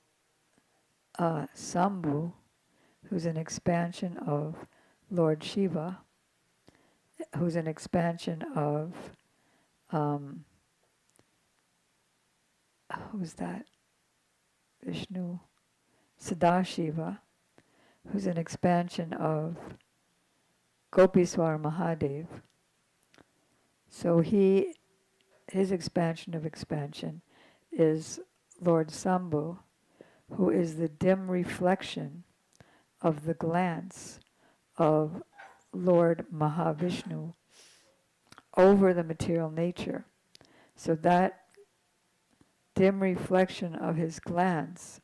Sambhu, who's an expansion of Lord Shiva, who's an expansion of, who's that? Vishnu, Sadashiva, who's an expansion of Gopeswar Mahadev. So his expansion of expansion is Lord Sambhu, who is the dim reflection of the glance of Lord Mahavishnu over the material nature. So that dim reflection of his glance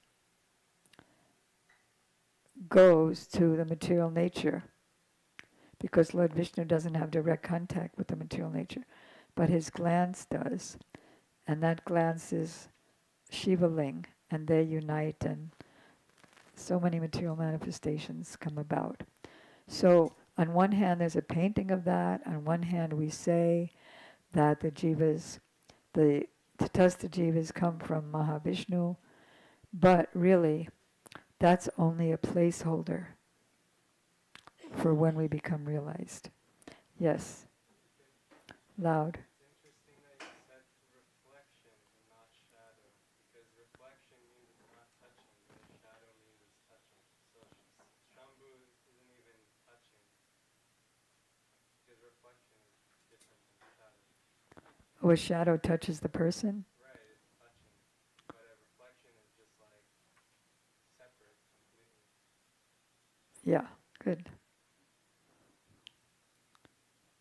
goes to the material nature, because Lord Vishnu doesn't have direct contact with the material nature, but his glance does. And that glance is Shiva Ling, and they unite, and so many material manifestations come about. So on one hand, there's a painting of that. On one hand, we say that the jivas, the Tatastha jivas come from Mahavishnu, but really, that's only a placeholder for when we become realized. Yes. Loud. It's interesting that you said reflection and not shadow, because reflection means it's not touching, whereas shadow means it's touching. So Shambhu isn't even touching, because reflection is different than shadow. Oh, a shadow touches the person? Right, it's touching, but a reflection is just like separate completely. Yeah, good.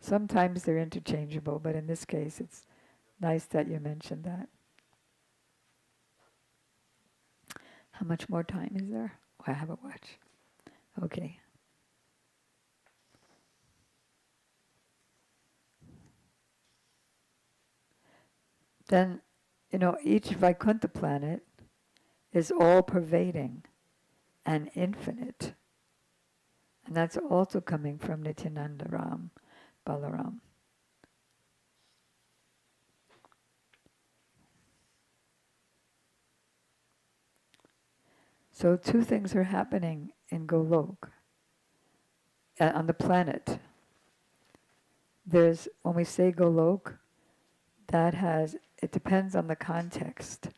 Sometimes they're interchangeable, but in this case, it's nice that you mentioned that. How much more time is there? Oh, I have a watch. Okay. Then, each Vaikuntha planet is all-pervading and infinite. And that's also coming from Nityananda Ram, Balaram. So two things are happening in Golok, on the planet. When we say Golok, it depends on the context.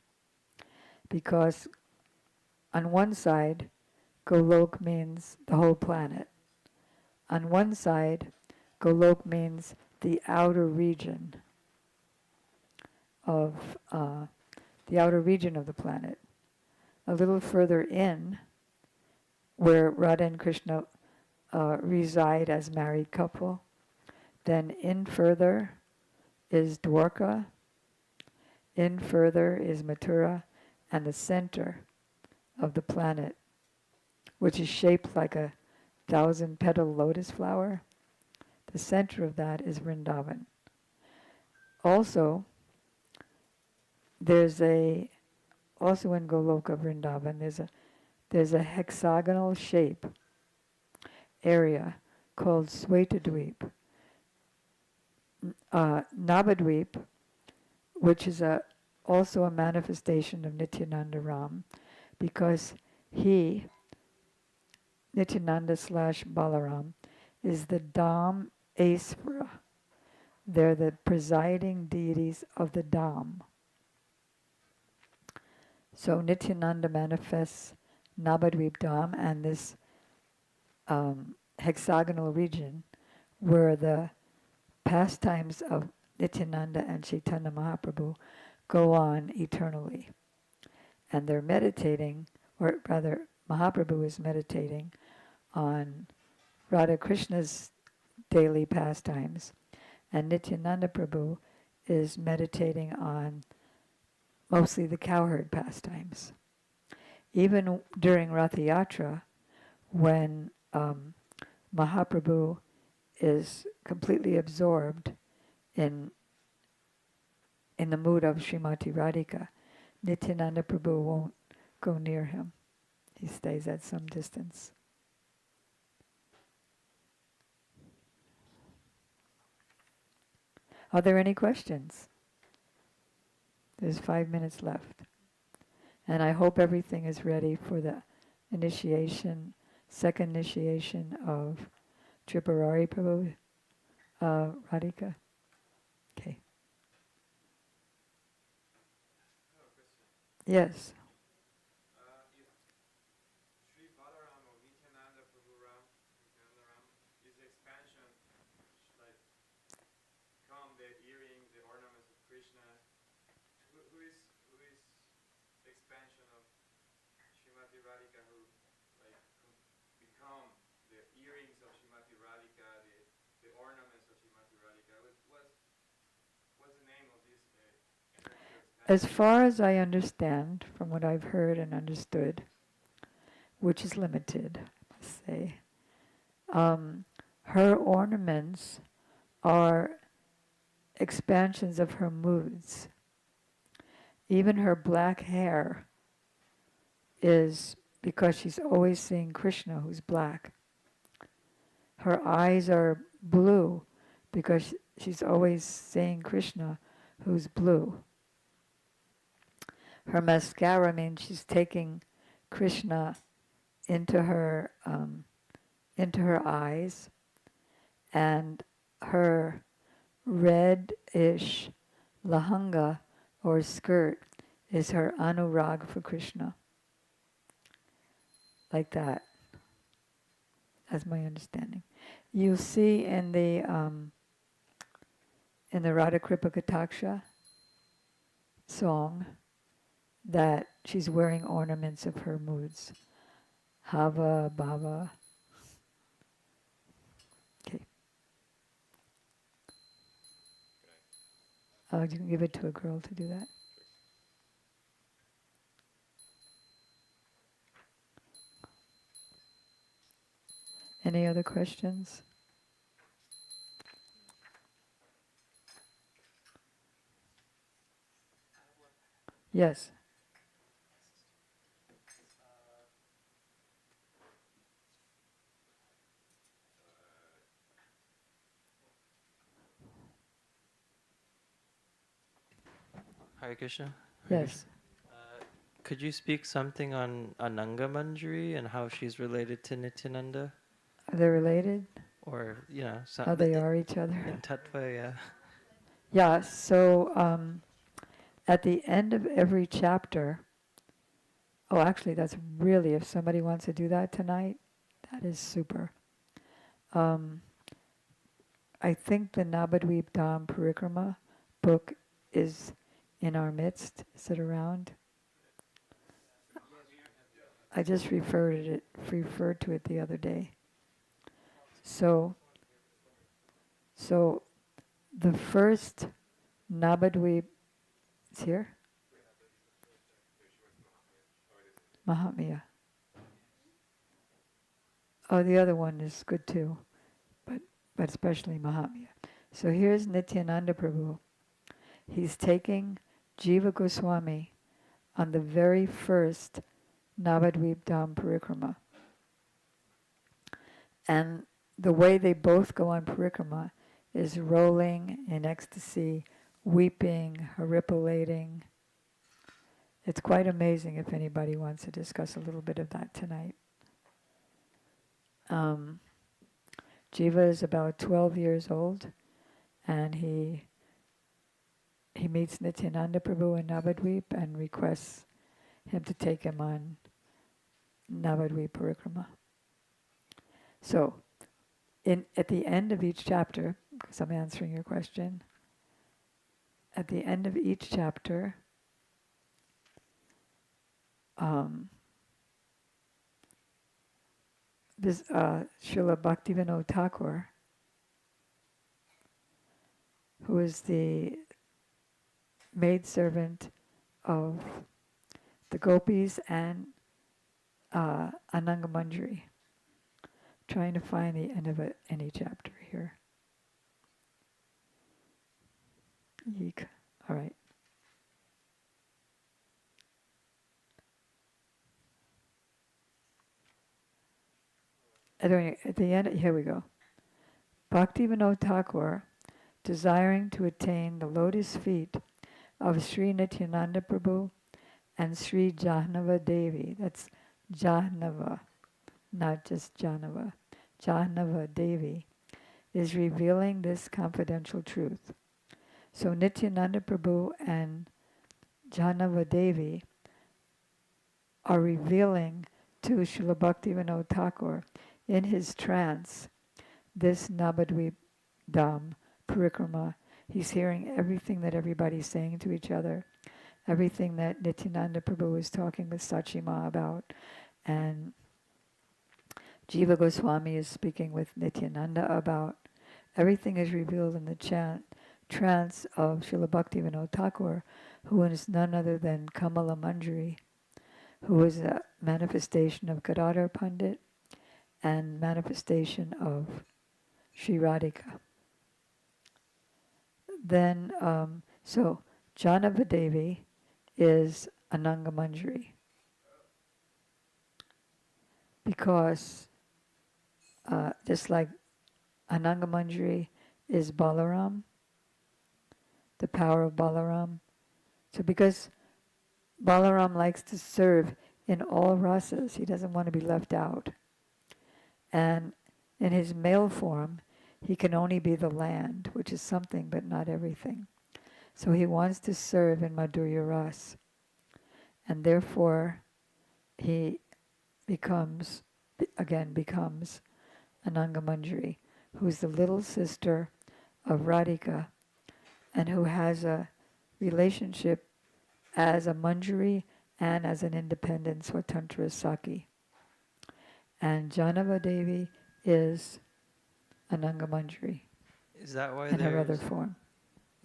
Because on one side, Golok means the whole planet. On one side, Golok means the outer region of the planet. A little further in, where Radha and Krishna reside as married couple. Then in further is Dwarka. In further is Mathura, and the center of the planet, which is shaped like a 1,000-petal lotus flower. The center of that is Vrindavan. Also, also in Goloka Vrindavan, there's a hexagonal shape area called Svetadweep. Navadweep, which is also a manifestation of Nityananda Ram, because Nityananda / Balaram, is the Dham Asvara. They're the presiding deities of the Dham. So Nityananda manifests Navadweep Dham and this hexagonal region where the pastimes of Nityananda and Chaitanya Mahaprabhu go on eternally. And they're meditating, or rather Mahaprabhu is meditating on Radha Krishna's daily pastimes. And Nityananda Prabhu is meditating on mostly the cowherd pastimes. Even during Ratha Yatra, when Mahaprabhu is completely absorbed in the mood of Srimati Radhika, Nityananda Prabhu won't go near him. He stays at some distance. Are there any questions? There's 5 minutes left. And I hope everything is ready for the initiation, second initiation of Tripurari Prabhu, Radhika. Okay. Hello, Christian. Yes. Sri Balaram or Nityananda Prabhu Ram, Nityananda Ram, is the expansion, like, come the earring, the ornaments of Krishna. Who is expansion of Srimati Radhika, who like become the earrings of Srimati Radhika, the ornaments of Srimati Radhika? What's the name of this energy of expansion? As far as I understand, from what I've heard and understood, which is limited, I must say, her ornaments are expansions of her moods. Even her black hair is because she's always seeing Krishna, who's black. Her eyes are blue because she's always seeing Krishna, who's blue. Her mascara means she's taking Krishna into her eyes, and her reddish lahanga or skirt is her anurag for Krishna. Like that. That's my understanding. You see in the Radha Kripa Kataksha song that she's wearing ornaments of her moods. Hava, Bhava. Okay. You can give it to a girl to do that. Any other questions? Yes. Hare Krishna. Hare Yes. Krishna. Could you speak something on Ananga Manjari and how she's related to Nityananda? Are they related? Or, How they are each other? in Tattva, yeah. Yeah, so at the end of every chapter, actually that's really, if somebody wants to do that tonight, that is super. I think the Nabadweep Dham Parikrama book is in our midst. Is it around? I just referred to it the other day. So the first Nabadweep is here? Mahatmya. Oh, the other one is good too, but especially Mahatmya. So here's Nityananda Prabhu. He's taking Jiva Goswami on the very first Navadvip Dham Parikrama. And the way they both go on Parikrama is rolling in ecstasy, weeping, haripalating. It's quite amazing if anybody wants to discuss a little bit of that tonight. Jiva is about 12 years old, and he meets Nityananda Prabhu in Navadvip and requests him to take him on Navadvip Parikrama. So, at the end of each chapter, because I'm answering your question, at the end of each chapter, this Srila Bhaktivinoda Thakur who is the maidservant of the gopis and Anangamanjari. Trying to find the end of any chapter here. Yeek. All right. At the end, here we go. Bhaktivinoda Thakur, desiring to attain the lotus feet of Sri Nityananda Prabhu and Sri Jahnava Devi, that's Jahnava, not just Janava, Jahnava Devi, is revealing this confidential truth. So Nityananda Prabhu and Jahnava Devi are revealing to Srila Bhaktivinoda Thakur in his trance this Navadvip Dham Parikrama. He's hearing everything that everybody's saying to each other, everything that Nityananda Prabhu is talking with Sachima about, and Jiva Goswami is speaking with Nityananda about. Everything is revealed in the trance of Srila Bhaktivinoda Thakur, who is none other than Kamala Manjari, who is a manifestation of Gadadhar Pandit and manifestation of Sri Radhika. Then, so Janava Devi is Ananga Manjari because just like Ananga Manjari is Balaram, the power of Balaram. So because Balaram likes to serve in all rasas, he doesn't want to be left out. And in his male form, he can only be the land, which is something but not everything. So he wants to serve in Madhurya Ras. And therefore, he becomes Ananga Manjari, who's the little sister of Radhika, and who has a relationship as a Manjari and as an independent Swatantra Saki. And Janava Devi is Ananga Manjari Is that why in her other there's form.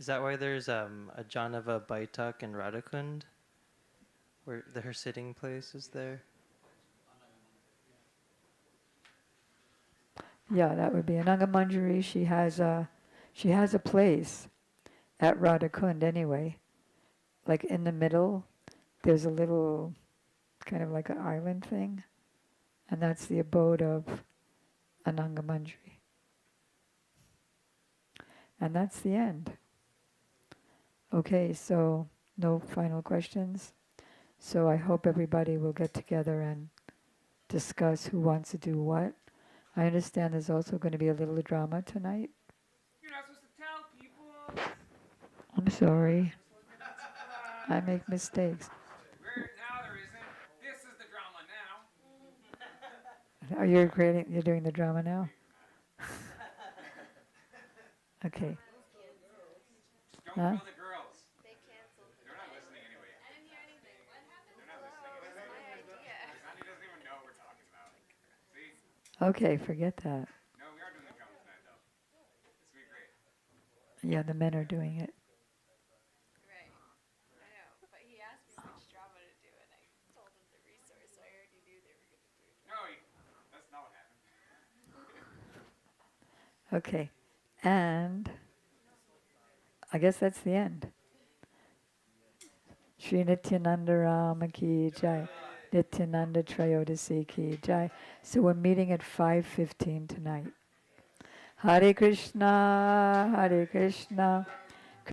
is that why there's a Janava Baitak in Radhakund, where her sitting place is there? Yeah, that would be Ananga Manjari. She has a place at Radhakund anyway. Like in the middle, there's a little kind of like an island thing, and that's the abode of Ananga Manjari. And that's the end. Okay, so no final questions. So I hope everybody will get together and discuss who wants to do what. I understand there's also going to be a little drama tonight. You're not supposed to tell people. I'm sorry. I make mistakes. Now there isn't. This is the drama now. Are you're doing the drama now? Okay. Don't Huh? tell the girls. They canceled the They're not listening anyway. I didn't hear anything. What happened? They're not listening. It was my idea. Sandy doesn't even know what we're talking about. See? Okay, forget that. No, we are doing the drama tonight, though. It's gonna be great. Yeah, the men are doing it. Right. I know. But he asked me which drama to do, and I told him the resource, so I already knew they were going to do it. No, that's not what happened. Okay. And I guess that's the end. Shri Nityananda Rama ki jai. Nityananda Trayodasi ki jai. So we're meeting at 5:15 tonight. Hare Krishna, Hare Krishna,